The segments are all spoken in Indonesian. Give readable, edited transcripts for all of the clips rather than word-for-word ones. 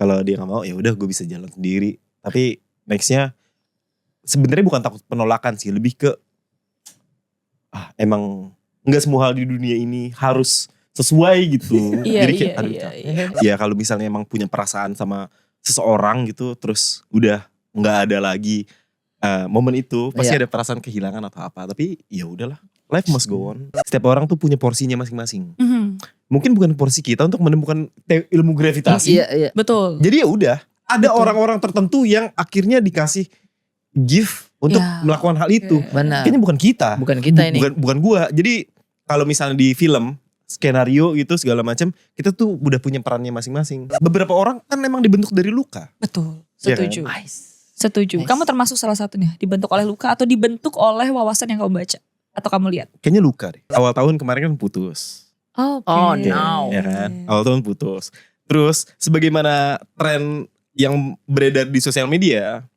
Kalau dia nggak mau ya udah gue bisa jalan sendiri. Tapi nextnya sebenarnya bukan takut penolakan sih, lebih ke emang nggak semua hal di dunia ini harus sesuai gitu. Jadi kayak ya kalau misalnya emang punya perasaan sama seseorang gitu, terus udah nggak ada lagi momen itu, pasti ada perasaan kehilangan atau apa. Tapi ya udahlah, life must go on. Setiap orang tuh punya porsinya masing-masing. Mungkin bukan porsi kita untuk menemukan ilmu gravitasi. Iya. Betul. Jadi ya udah, ada orang-orang tertentu yang akhirnya dikasih gift untuk melakukan hal itu. Benar. Kayaknya bukan kita. Bukan kita ini. Bukan gua. Jadi kalau misalnya di film, skenario gitu segala macam, kita tuh udah punya perannya masing-masing. Beberapa orang kan memang dibentuk dari luka. Betul. Setuju. Ya kan? Setuju. Kamu termasuk salah satunya, dibentuk oleh luka atau dibentuk oleh wawasan yang kamu baca atau kamu lihat? Kayaknya luka deh. Awal tahun kemarin kan putus. Oh no. Ya kan? Awal tahun putus. Terus sebagaimana tren yang beredar di sosial media,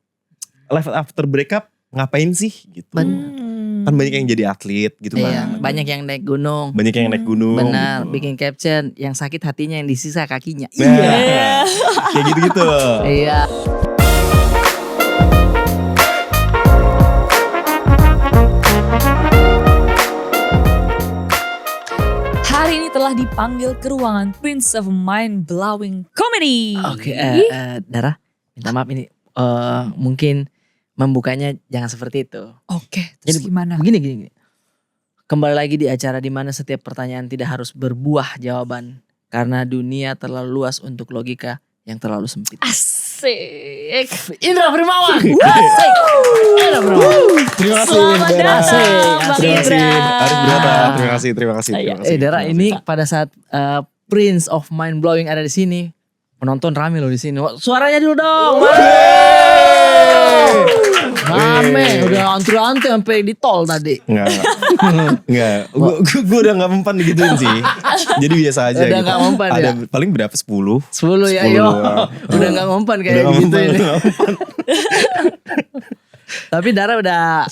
life after breakup ngapain sih gitu. Kan banyak yang jadi atlet gitu kan. Banyak yang naik gunung. Banyak yang naik gunung. Benar, gitu. bikin caption yang sakit hatinya yang disisa kakinya. Iya. Kayak gitu-gitu. Iya. Hari ini telah dipanggil ke ruangan Prince of Mind Blowing Comedy. Oke, Dara, minta maaf ini mungkin membukanya jangan seperti itu. Oke, terus gimana? Begini. Kembali lagi di acara di mana setiap pertanyaan tidak harus berbuah jawaban karena dunia terlalu luas untuk logika yang terlalu sempit. Asik. Indra Primawan. Asik. Indra Primawan. Terima kasih. Selamat datang, Bang Indra. Terima kasih. Dara, ini pada saat Prince of Mind Blowing ada di sini, penonton rame loh di sini. Suaranya dulu dong. Rame, udah antri-antri sampai di tol tadi. Enggak. Gue udah gak mempan digituin sih. Jadi biasa aja. Udah gitu. gak mempan ada ya? paling berapa? 10 ya, yo. Udah gak mempan kayak gitu ini. Tapi Dara udah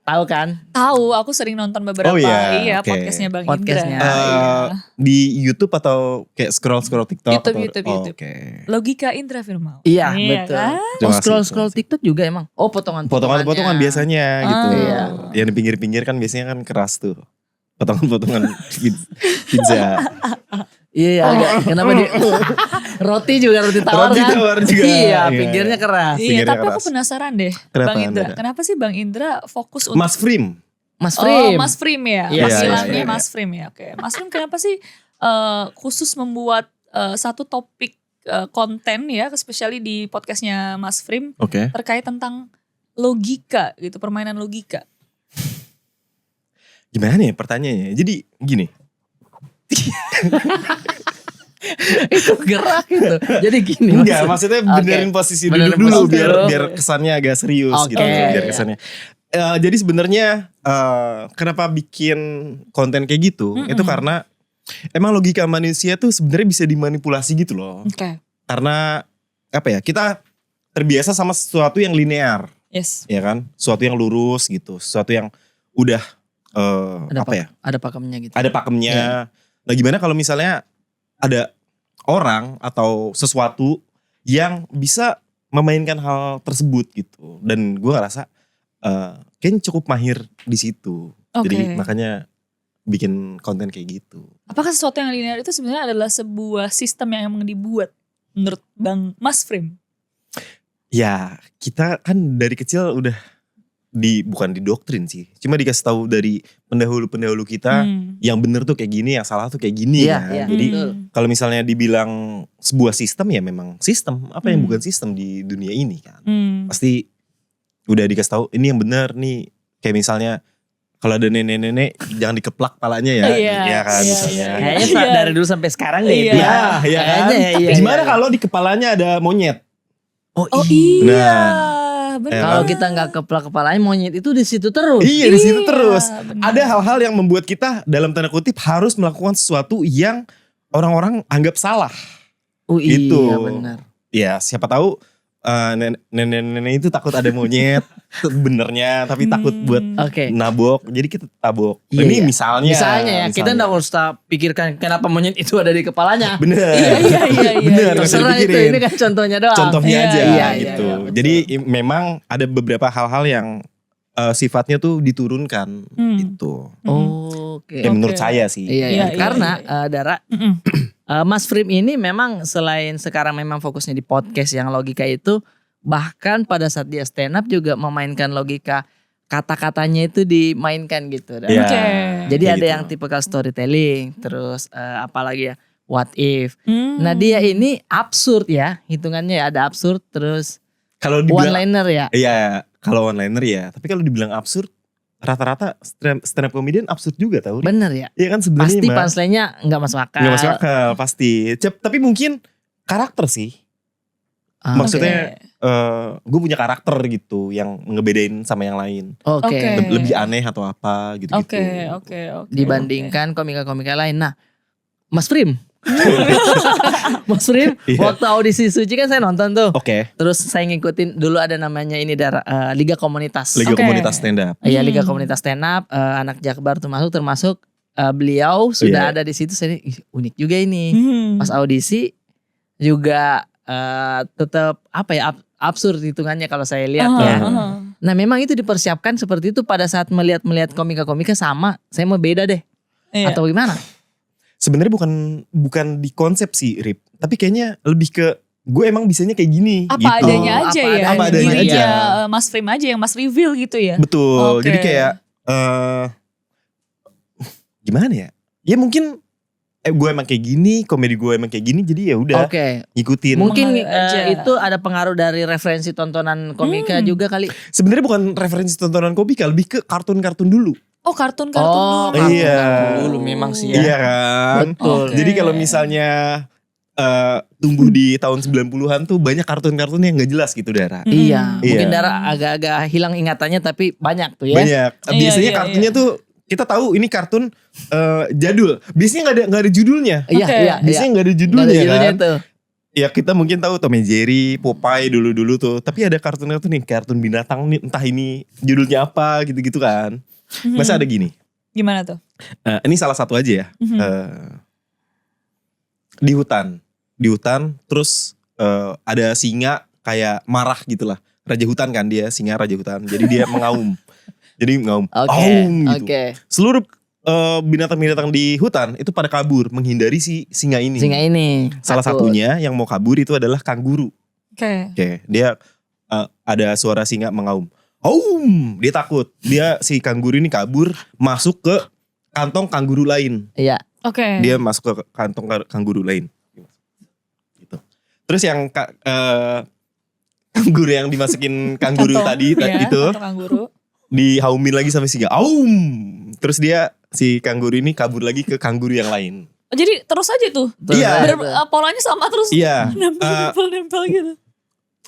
tahu kan? Tahu, aku sering nonton beberapa okay. podcastnya Bang Podcastnya. Indra. Di YouTube atau kayak scroll TikTok? YouTube. Okay. Logika Indra Firmawan. Iya, betul. Kan? Scroll TikTok juga emang. Oh, Potongan-potongan biasanya gitu. Iya. Yang di pinggir-pinggir kan biasanya kan keras tuh. Potongan-potongan pizza. Iya, kenapa dia roti tawar Roti kan? tawar juga. Iya, pinggirnya keras. Iya, tapi keras. aku penasaran deh, Kenapa, Bang Indra. Anda? Kenapa sih Bang Indra fokus untuk Mas Frim. Mas Oh, Frim. Mas Frim ya. Iya, Panggilannya iya. Mas Frim ya. Oke. Mas Frim kenapa sih khusus membuat satu topik konten ya, especially di podcastnya Mas Frim Oke. terkait tentang logika gitu, permainan logika. Gimana ya pertanyaannya? Jadi gini. Itu gerak gitu. Jadi gini. Enggak, maksudnya benerin posisi duduk Benerin dulu posisi biar dulu. biar kesannya agak serius Oke. gitu. Biar kesannya. Jadi sebenarnya kenapa bikin konten kayak gitu? Itu karena emang logika manusia tuh sebenarnya bisa dimanipulasi gitu loh. Oke. Karena apa ya? Kita terbiasa sama sesuatu yang linear, Yes. ya kan? Sesuatu yang lurus gitu, sesuatu yang udah Ada pakemnya gitu. ada pakemnya. Nah, gimana kalau misalnya ada orang atau sesuatu yang bisa memainkan hal tersebut gitu. Dan gue ngerasa kayaknya cukup mahir di situ. Oke. Jadi makanya bikin konten kayak gitu. Apakah sesuatu yang linear itu sebenarnya adalah sebuah sistem yang emang dibuat menurut Bang Mas Frim? Ya kita kan dari kecil udah bukan didoktrin sih. Cuma dikasih tahu dari pendahulu-pendahulu kita yang bener tuh kayak gini, yang salah tuh kayak gini. Iya, kan. iya. Jadi Betul. kalau misalnya dibilang sebuah sistem ya memang sistem. Apa yang bukan sistem di dunia ini kan. Pasti udah dikasih tahu ini yang bener nih. Kayak misalnya kalau ada nenek-nenek jangan dikeplak palanya ya. Iya, kan iya, misalnya. iya. Kayaknya dari dulu sampai sekarang deh. Iya. Ya, ya kan. Kayaknya iya. Gimana kalau di kepalanya ada monyet? Oh, Oh iya. iya. Nah, Benar. Kalau kita nggak keplak kepalanya monyet itu di situ terus. Iya di situ terus. benar. Ada hal-hal yang membuat kita dalam tanda kutip harus melakukan sesuatu yang orang-orang anggap salah. Oh iya Gitu. benar. Ya siapa tahu nenek-nenek itu takut ada monyet benernya, tapi takut buat nabok, jadi kita tabok. Iya, Ini misalnya ya, kita nggak usah pikirkan kenapa monyet itu ada di kepalanya. Bener. Iya. Bener. Terserah itu, ini kan contohnya doang. Contohnya aja gitu. Iya, Jadi memang ada beberapa hal-hal yang sifatnya tuh diturunkan gitu. Oke. Ya, menurut saya sih. Iya. Karena Dara, Mas Frim ini memang selain sekarang memang fokusnya di podcast yang logika itu, bahkan pada saat dia stand up juga memainkan logika, kata-katanya itu dimainkan gitu. Iya. Jadi Kayak ada gitu. yang tipikal storytelling, terus apalagi ya, what if. Nah dia ini absurd ya, hitungannya ya ada absurd, terus Kalau one dibilang liner ya. Iya, kalau one liner ya. Tapi kalau dibilang absurd, rata-rata stand up comedian absurd juga tahu. Bener ya. Iya kan sebenarnya. Pasti punchline-nya nggak masuk akal. Nggak masuk akal pasti. Tapi mungkin karakter sih. Maksudnya gue punya karakter gitu yang ngebedain sama yang lain. Oke. Lebih aneh atau apa gitu-gitu. Oke. Dibandingkan komika-komika lain. Nah, Mas Prim. Mas Prim, waktu audisi Suci kan saya nonton tuh. Oke. Terus saya ngikutin dulu ada namanya ini Liga Komunitas. Liga Komunitas Stand Up. Iya, Liga Komunitas Stand Up. Anak Jakbar tuh termasuk beliau sudah ada di situ. Saya unik juga ini. Pas audisi juga tetap apa ya, absurd hitungannya kalau saya lihat ya. Nah memang itu dipersiapkan seperti itu pada saat melihat komika-komika sama, saya mau beda deh. Atau gimana? Sebenarnya bukan di konsep sih, Rip. Tapi kayaknya lebih ke gue emang bisanya kayak gini. Apa gitu. adanya aja ya. Apa adanya Dirinya aja. Mas Frim aja yang Mas reveal gitu ya. Betul. Oke. Jadi kayak gimana ya? Ya mungkin gue emang kayak gini, komedi gue emang kayak gini, jadi ya udah ngikutin. Mungkin Mengalir aja. itu ada pengaruh dari referensi tontonan komika juga kali. Sebenarnya bukan referensi tontonan komika, lebih ke kartun-kartun dulu. Oh kartun-kartun dulu. Iya. Dulu memang sih ya. Iya kan? Betul. Jadi kalau misalnya tumbuh di tahun 90-an tuh banyak kartun-kartun yang gak jelas gitu Dara. Iya, mungkin Iya. Dara agak-agak hilang ingatannya tapi banyak tuh ya. Banyak. Biasanya kartunnya tuh kita tahu ini kartun jadul. Biasanya nggak ada judulnya. Iya. Biasanya nggak ada Nggak judulnya, ada judulnya kan. tuh. Ya kita mungkin tahu Tom and Jerry, Popeye dulu-dulu tuh. Tapi ada kartun-kartun nih, kartun binatang nih, entah ini judulnya apa gitu-gitu kan. Masa ada gini. Gimana tuh? Ini salah satu aja ya. Di hutan terus ada singa kayak marah gitu lah. Raja hutan kan dia, singa raja hutan. Jadi dia mengaum. Aum gitu. Seluruh binatang-binatang di hutan itu pada kabur menghindari si singa ini. Salah satunya yang mau kabur itu adalah kanguru. Oke, dia ada suara singa mengaum. Aum, dia takut. Si kanguru ini kabur masuk ke kantong kanguru lain. Iya. Dia masuk ke kantong kanguru lain. Gitu. Terus yang kanguru yang dimasukin kanguru tadi itu Kanguru. dihaumin lagi sama singa. Aum. Terus si kanguru ini kabur lagi ke kanguru yang lain. Oh, jadi terus aja tuh. Iya. Polanya sama terus. Iya. Nempel gitu.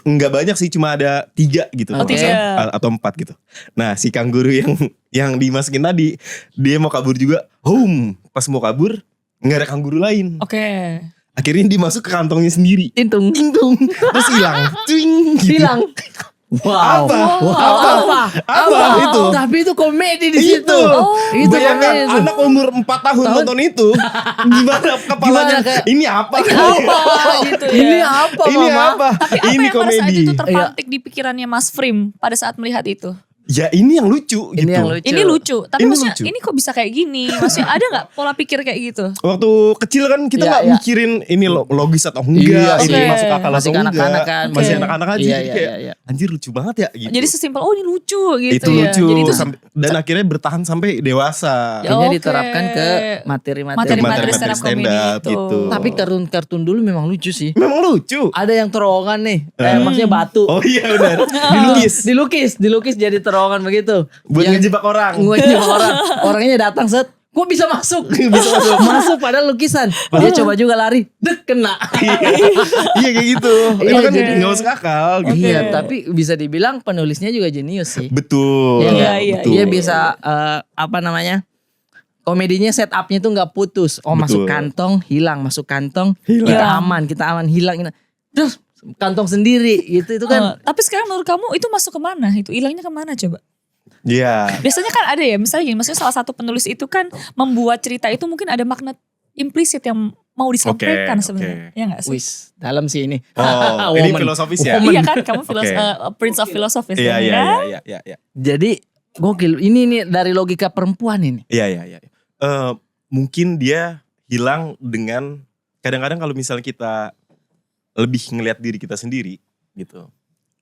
Enggak banyak sih, cuma ada 3 gitu. Oh, 3. Atau 4 gitu. Nah si kanguru yang dimasukin tadi, dia mau kabur juga. Pas mau kabur nggak ada kanguru lain. Akhirnya dia masuk ke kantongnya sendiri. Tintung. Terus hilang. Cuing gitu. Hilang. Wow. Apa itu? Tapi itu komedi di situ. Itu bayangkan anak umur 4 tahun nonton itu. Gimana kepalanya? Ini apa? Gitu ya. Ini apa, Ini Mama? apa? Tapi apa Ini yang pada saat komedi. itu terpantik di pikirannya Mas Frim pada saat melihat itu? Ya ini yang lucu gitu. Ini lucu. Tapi Ini maksudnya lucu. ini kok bisa kayak gini? Maksudnya ada gak pola pikir kayak gitu? Waktu kecil kan kita Iya, gak iya. mikirin ini logis atau enggak, Iya, ini oke. masuk akal Masih atau enggak. kanak-kanak kan. Masih Oke. anak-anak aja. Iya, Jadi iya, kayak iya. anjir lucu banget ya gitu. Jadi sesimpel ini lucu gitu itu ya. lucu. Jadi itu Dan akhirnya bertahan sampai dewasa. Akhirnya Oke. diterapkan ke materi-materi. Materi-materi Materi stand up comedy itu. gitu. Tapi kartun dulu memang lucu sih. Memang lucu. Ada yang terowongan nih, maksudnya batu. Oh iya benar. Dilukis jadi terowongan begitu. Buat Yang ngejebak orang. ngejebak orang. Orangnya datang set, kok bisa masuk? Masuk padahal lukisan. Dia coba juga lari, dek kena. Iya kayak gitu. Iya, Itu kan jadi- gak masuk akal gitu. Iya, tapi bisa dibilang penulisnya juga jenius sih. Betul. Iya nggak? Iya, betul. Dia bisa komedinya setupnya tuh nggak putus. Oh Betul. masuk kantong hilang, masuk kantong Hilang. kita aman hilang. Terus kantong sendiri gitu itu kan. Tapi sekarang menurut kamu itu masuk kemana? Itu hilangnya kemana coba? Iya. Biasanya kan ada ya, misalnya gini, maksudnya salah satu penulis itu kan membuat cerita itu mungkin ada makna implisit yang mau disampaikan sebenarnya. Ya gak sih? Wis, dalam sih ini. Oh, ini filosofis ya? Iya kan, kamu Prince of Philosophy. Iya. Jadi gokil, ini nih dari logika perempuan ini. Iya. Mungkin dia hilang dengan kadang-kadang kalau misalnya kita lebih ngelihat diri kita sendiri gitu.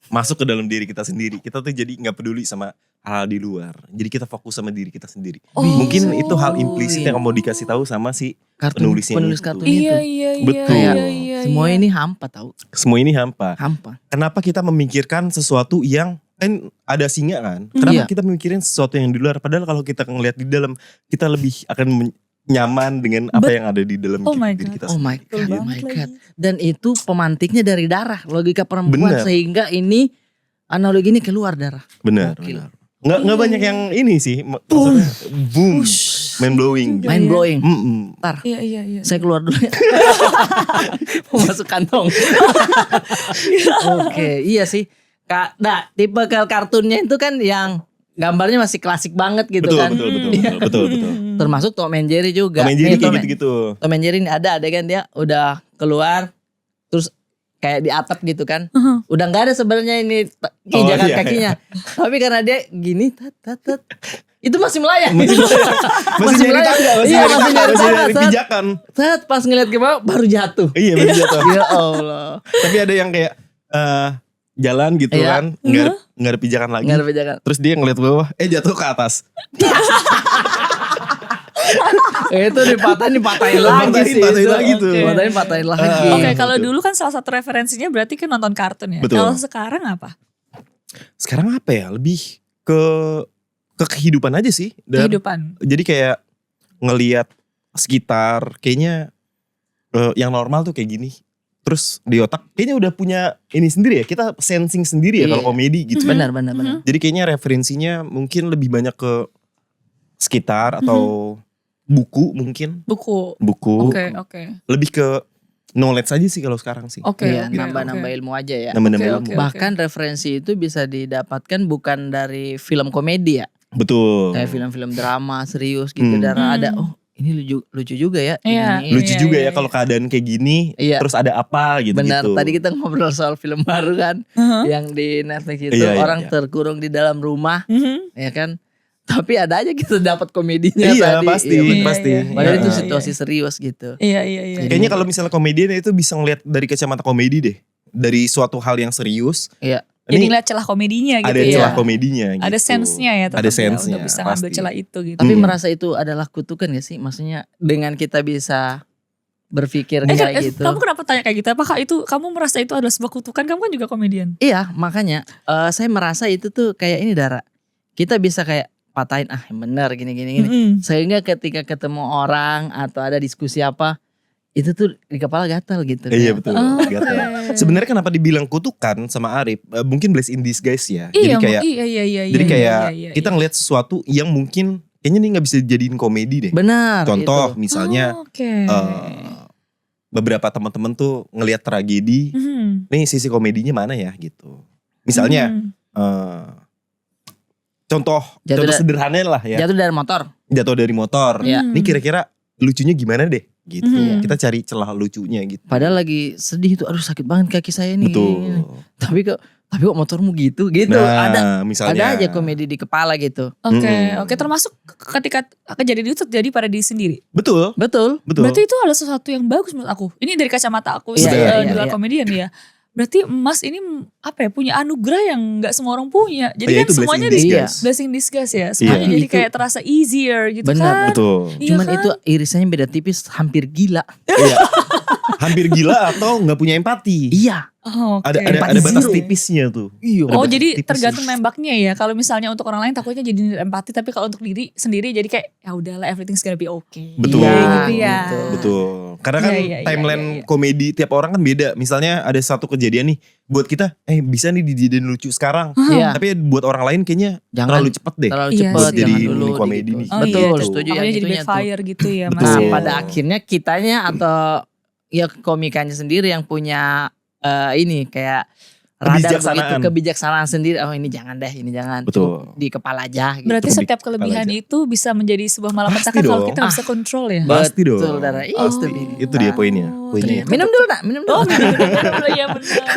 Masuk ke dalam diri kita sendiri. Kita tuh jadi gak peduli sama hal di luar. Jadi kita fokus sama diri kita sendiri. Mungkin itu hal implisit yang mau dikasih tahu sama si penulis kartun itu. Iya. Betul. Semua ini hampa tahu. Semua ini hampa. Kenapa kita memikirkan sesuatu yang kan ada singa kan? Kenapa kita memikirin sesuatu yang di luar? Padahal kalau kita ngelihat di dalam, kita lebih akan nyaman dengan apa yang ada di dalam diri kita. Oh my god. Dan itu pemantiknya dari darah, logika perempuan. Sehingga ini analogi ini keluar darah. Benar. Nggak banyak yang ini sih. Boom. Mind blowing. Ntar. Iya. Saya keluar dulu ya. Mau masuk kantong. Oke, iya sih. Tipe kartunnya itu kan yang gambarnya masih klasik banget gitu kan. Betul. Termasuk Tom and Jerry juga. Tom and Jerry kayak gitu-gitu. Tom and Jerry ini ada adegan dia udah keluar terus kayak di atap gitu kan. Udah gak ada sebenarnya ini pijakan kakinya. Tapi karena dia gini tat. Itu masih melayang. Masih nyari tangga. Masih nyari pijakan. Pas ngeliat ke bawah baru jatuh. Iya baru jatuh. Ya Allah. Tapi ada yang kayak jalan gitu kan. Gak ada pijakan lagi. Terus dia ngeliat ke bawah. Jatuh ke atas. Itu dipatahin lagi sih. Patahin lagi. Oke, kalau dulu kan salah satu referensinya berarti kan nonton kartun ya. Kalau sekarang apa? Sekarang apa ya? Lebih ke kehidupan aja sih. Kehidupan. Jadi kayak ngelihat sekitar kayaknya yang normal tuh kayak gini. Terus di otak kayaknya udah punya ini sendiri ya. Kita sensing sendiri ya kalau komedi gitu. Benar. Jadi kayaknya referensinya mungkin lebih banyak ke sekitar atau buku mungkin. Buku. Oke. Lebih ke knowledge aja sih kalau sekarang sih. Nambah ilmu aja ya. Ilmu. Bahkan referensi itu bisa didapatkan bukan dari film komedi ya. Betul. Kayak film-film drama serius gitu. Ada ini lucu juga ya. Lucu juga ya kalau keadaan kayak gini. Terus ada apa gitu. Benar. Tadi kita ngobrol soal film baru kan. Yang di Netflix itu orang terkurung di dalam rumah. Ya kan. Tapi ada aja kita dapat komedinya tadi. Pasti. Padahal itu situasi serius gitu. Iya. Kayaknya kalau misalnya komedian itu bisa ngeliat dari kacamata komedi deh. Dari suatu hal yang serius. Iya. Jadi ngeliat celah komedinya gitu ada ya. Ada celah komedinya gitu. Ada sense-nya ya. Ada sense-nya. Untuk bisa ngambil celah itu gitu. Tapi merasa itu adalah kutukan gak sih? Maksudnya dengan kita bisa berpikir kayak gitu. Kamu kenapa tanya kayak gitu? Apakah itu kamu merasa itu adalah sebuah kutukan? Kamu kan juga komedian. Iya makanya saya merasa itu tuh kayak ini Dara. Kita bisa kayak patahin bener gini. Sehingga ketika ketemu orang atau ada diskusi apa, itu tuh di kepala gatal gitu. Iya betul, gatal. Sebenarnya kenapa dibilang kutukan sama Arif? Mungkin blessing in disguise ya. Iya, jadi kayak kita ngelihat sesuatu yang mungkin kayaknya nih nggak bisa dijadiin komedi deh. Benar. Contoh misalnya beberapa teman-teman tuh ngelihat tragedi, nih sisi komedinya mana ya gitu. Misalnya contoh sederhana lah ya. Jatuh dari motor. Ini kira-kira lucunya gimana deh gitu. Kita cari celah lucunya gitu. Padahal lagi sedih tuh, aduh sakit banget kaki saya nih. Betul. Tapi kok motormu gitu. Nah, misalnya. Ada aja komedi di kepala gitu. Oke. Termasuk ketika kejadian itu terjadi pada diri sendiri. Betul. Berarti itu adalah sesuatu yang bagus menurut aku. Ini dari kacamata aku di luar komedian ya. Berarti Mas ini punya anugerah yang gak semua orang punya. Jadi kan semuanya blessing disguise ya. Semuanya jadi kayak terasa easier gitu. Benar. Kan. Betul. Cuman itu irisannya beda tipis, hampir gila. Hampir gila atau gak punya empati. Iya. Ada batas tipisnya tuh. Jadi tergantung nembaknya ya. Kalau misalnya untuk orang lain takutnya jadi empati, tapi kalau untuk diri sendiri jadi kayak ya udahlah everything's gonna be okay. Betul. Gitu ya. Betul. Karena kan timeline komedi tiap orang kan beda. Misalnya ada satu kejadian nih buat kita bisa nih dijadiin lucu sekarang. Tapi buat orang lain kayaknya terlalu cepet deh. Terlalu cepet buat jadi dulu komedi gitu. nih. Betul, setuju yang jadi backfire gitu ya Mas. Nah, pada akhirnya kitanya atau ya komikanya sendiri yang punya ini kayak radar begitu, Kebijaksanaan. kebijaksanaan sendiri. Oh ini jangan deh, ini jangan. Betul. Cukup di kepala aja. Gitu. Berarti Gitu. setiap kelebihan Aja. itu bisa menjadi sebuah malapetaka Pasti kalau dong. kita bisa kontrol ya. Pasti dong. Betul, Dara. Itu dia poinnya. Poinnya. Minum dulu nak, minum dulu. Oh, iya benar.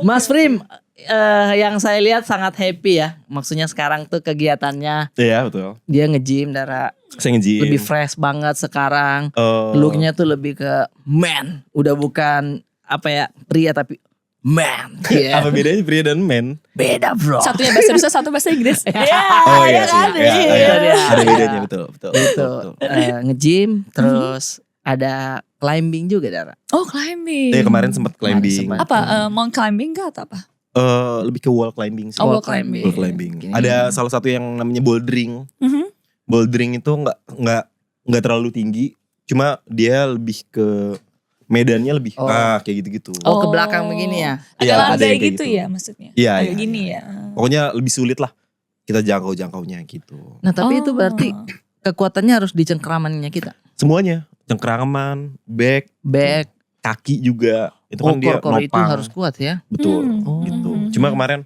Mas Prim, yang saya lihat sangat happy ya. Maksudnya sekarang tuh kegiatannya Iya betul. dia nge-gym, Dara. Saya nge-gym. Lebih fresh banget sekarang. Looknya tuh lebih ke man. Udah bukan apa ya pria tapi man. Yeah. Apa bedanya pria dan men? Beda bro. Satunya bahasa Indonesia, satu bahasa Inggris. Oh iya sih. kan? Iya. Ada bedanya betul. Itu nge-gym terus ada climbing juga Dara. Oh, climbing. Kemarin sempat climbing. Kemarin Apa mount climbing kah atau apa? Lebih ke wall climbing sih. Oh, wall climbing. Wall climbing. Gini. Ada salah satu yang namanya bouldering. Bouldering itu nggak terlalu tinggi, cuma dia lebih ke medannya lebih kayak gitu-gitu. Oh, ke belakang begini ya. Ada Iya, ada landai yang kayak gitu gitu. ya maksudnya. Iya, Kayak iya, gini iya. ya. Pokoknya lebih sulit lah kita jangkaunya gitu. Nah tapi itu berarti kekuatannya harus di cengkeramannya kita. Semuanya, cengkeraman, back, kaki juga. Itu kan dia core itu nopang. harus kuat ya. Betul, Oh. gitu. Cuma kemarin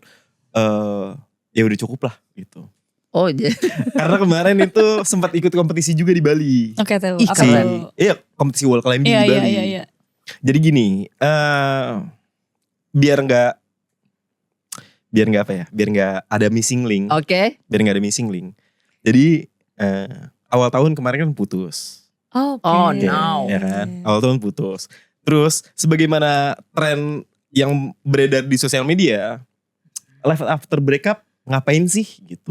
ya udah cukup lah gitu. Oh iya. Karena kemarin itu sempat ikut kompetisi juga di Bali. Oke, tahu. Ih, Apa keren. tuh? Iya, kompetisi wall climbing Iya, di Bali. iya. Jadi gini, biar nggak apa ya, biar nggak ada missing link, Oke. biar nggak ada missing link. Jadi awal tahun kemarin kan putus, Oke. Oh, no. ya kan? Awal tahun putus. Terus sebagaimana tren yang beredar di sosial media, life after breakup ngapain sih gitu?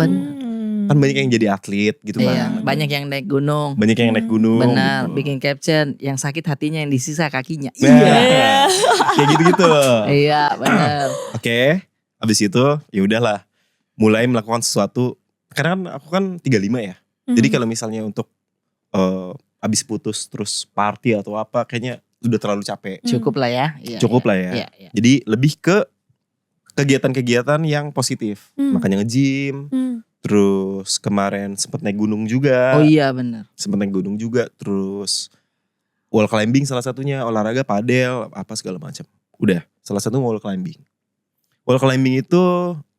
Kan banyak yang jadi atlet gitu Iya, kan. banyak yang naik gunung. Banyak yang naik gunung. Benar, gitu. bikin caption yang sakit hatinya yang disisa kakinya. Nah, kayak gitu-gitu. Iya, benar. Oke, habis itu ya udahlah, mulai melakukan sesuatu. Karena kan aku kan 35 ya. Jadi kalau misalnya untuk habis putus terus party atau apa, kayaknya udah terlalu capek. Cukup lah ya. Iya, Cukup iya. lah ya. Iya, iya. Jadi lebih ke kegiatan-kegiatan yang positif. Makanya nge-gym. Terus kemarin sempet naik gunung juga. Oh iya benar. Sempet naik gunung juga. Terus wall climbing salah satunya. Olahraga padel apa segala macam. Udah, salah satu wall climbing. Wall climbing itu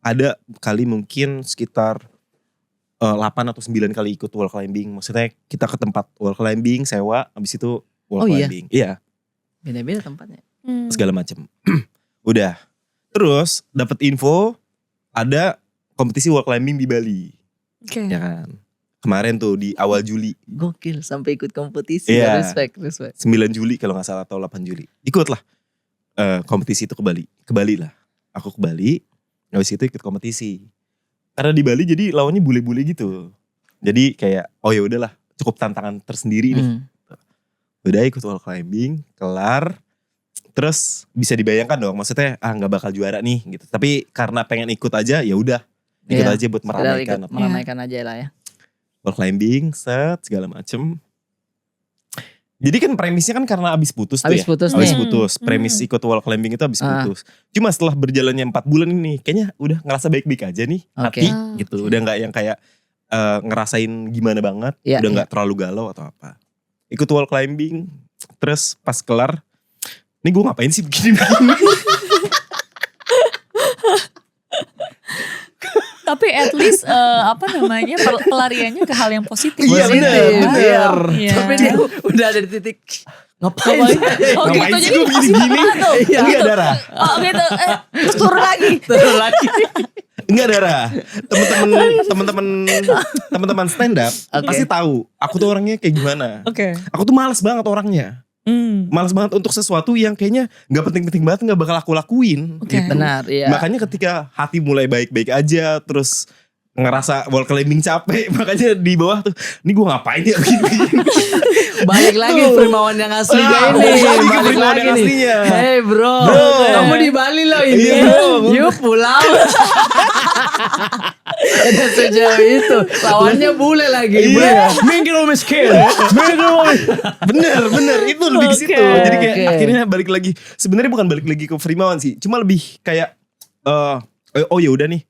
ada kali mungkin sekitar 8 atau 9 kali ikut wall climbing. Maksudnya kita ke tempat wall climbing, sewa, habis itu wall climbing. Iya, Beda-beda tempatnya. segala macam. Udah. Terus dapat info ada kompetisi wall climbing di Bali. Oke. Ya kan. Kemarin tuh di awal Juli. Gokil sampai ikut kompetisi. Iya. Respect. 9 Juli kalau gak salah atau 8 Juli. Ikutlah kompetisi itu ke Bali. Ke Bali lah. Aku ke Bali. Habis itu ikut kompetisi. Karena di Bali jadi lawannya bule-bule gitu. Jadi kayak oh ya udahlah, cukup tantangan tersendiri nih. Udah ikut wall climbing, kelar. Terus bisa dibayangkan dong, maksudnya nggak bakal juara nih gitu. Tapi karena pengen ikut aja ya udah. Ikut Iya. aja buat meramaikan. Ikut meramaikan aja lah ya. Wall climbing, set segala macem. Jadi kan premisnya kan karena abis putus tuh Habis ya. putus Abis nih. putus. Premis ikut wall climbing itu abis putus. Cuma setelah berjalannya 4 bulan ini, kayaknya udah ngerasa baik-baik aja nih hati gitu. Udah nggak yang kayak ngerasain gimana banget. Iya, Udah nggak terlalu galau atau apa. Ikut wall climbing, terus pas kelar, ini gue ngapain sih begini-begini. Tapi at least pelariannya ke hal yang positif. Iya, Positif. bener. Iya. Tapi dia udah ada di titik ngapain sih? Oh gitu, Ngapain sih jadi gue begini-begini. Iya. Enggak Dara. Oh gitu. Terus turun lagi. Terus lagi. Enggak Dara. Teman-teman stand up pasti tahu aku tuh orangnya kayak gimana. Oke. Aku tuh malas banget orangnya. Malas banget untuk sesuatu yang kayaknya gak penting-penting banget, gak bakal aku lakuin. Oke. Gitu. Benar, iya. Makanya ketika hati mulai baik-baik aja, terus ngerasa wall climbing capek, makanya di bawah tuh, ini gue ngapain ya begini. Balik lagi Primawan yang aslinya ini. Balik lagi nih. Aslinya. Hey bro, kamu di Bali loh ini. Iya, bro. Yuk pulang. Udah sejauh itu. Lawannya bule lagi. Iya. Minggir miskin. Bener itu lebih ke situ. Jadi kayak Oke. akhirnya balik lagi. Sebenarnya bukan balik lagi ke Primawan sih, cuma lebih kayak oh ya udah nih.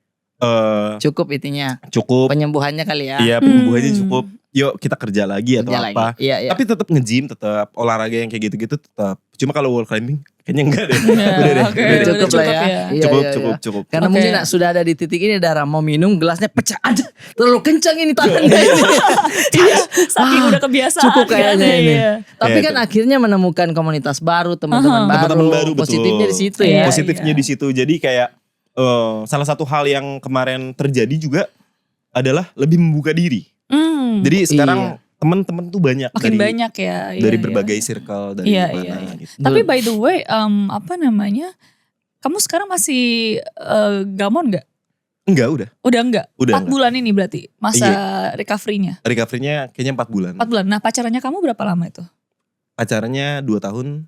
Cukup itunya. Cukup. Penyembuhannya kali ya. Iya, penyembuhannya cukup. yuk kita kerja lagi atau Kerja apa. lagi. Iya. Tapi tetap nge-gym, tetap olahraga yang kayak gitu-gitu tetap. Cuma kalau wall climbing kayaknya enggak deh. Udah deh. Cukup lah ya. Iya. Cukup. Karena mungkin sudah ada di titik ini Dara mau minum gelasnya pecah aja. Terlalu kencang ini tangannya. Iya, saking udah kebiasaan. Cukup kayaknya ini. Iya. Tapi kan akhirnya menemukan komunitas baru, teman-teman baru. Positifnya di situ ya. Positifnya di situ. Jadi kayak salah satu hal yang kemarin terjadi juga adalah lebih membuka diri. Jadi sekarang teman-teman tuh banyak makin dari, banyak ya. Dari berbagai circle dari mana gitu. Tapi by the way, kamu sekarang masih gamon nggak? Enggak, Udah enggak? 4 bulan ini berarti masa recovery-nya? Recovery-nya kayaknya 4 bulan. 4 bulan. Nah pacarannya kamu berapa lama itu? Pacarannya 2 tahun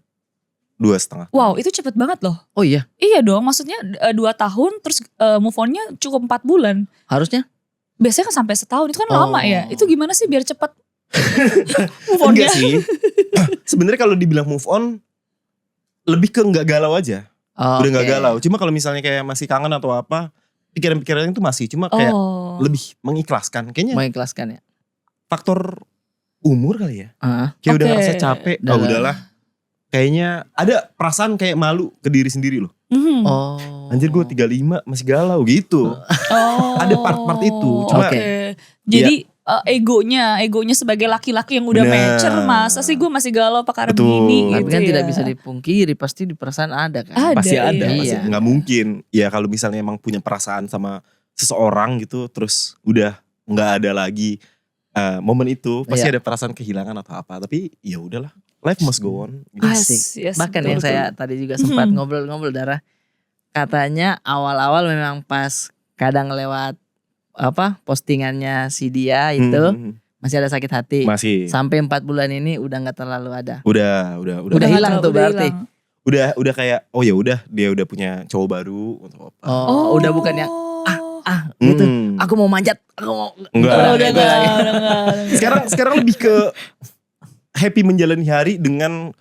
2,5. Wow, itu cepet banget loh. Oh iya? Iya dong, maksudnya 2 tahun terus move on-nya cukup 4 bulan. Harusnya? Biasanya kan sampai setahun, itu kan lama ya. Itu gimana sih biar cepet move on-nya? Enggak sih. Sebenarnya kalau dibilang move on, lebih ke nggak galau aja. Udah nggak galau. Cuma kalau misalnya kayak masih kangen atau apa, pikiran-pikiran itu masih. Cuma kayak lebih mengikhlaskan. Kayaknya mengikhlaskan ya. Faktor umur kali ya. Kayak udah ngerasa capek. Udahlah. Kayaknya ada perasaan kayak malu ke diri sendiri loh. Anjir gue 35 masih galau gitu. Ada part-part itu. Cuma jadi egonya sebagai laki-laki yang udah mature, masa sih gue masih galau karena begini gitu. Tapi kan tidak bisa dipungkiri, pasti di perasaan ada kan. Pasti ada, pasti nggak mungkin. Ya kalau misalnya emang punya perasaan sama seseorang gitu, terus udah nggak ada lagi momen itu, pasti ada perasaan kehilangan atau apa. Tapi ya udahlah, life must go on. Asik. Bahkan yang saya tadi juga sempat ngobrol-ngobrol Dara, katanya awal-awal memang pas kadang lewat postingannya si dia itu masih ada sakit hati. Masih. Sampai 4 bulan ini udah nggak terlalu ada. Udah hilang tuh berarti. Udah kayak ya udah dia udah punya cowok baru atau apa. Udah bukan yang gitu. Aku mau manjat, aku mau. Enggak. Sekarang lebih ke happy menjalani hari dengan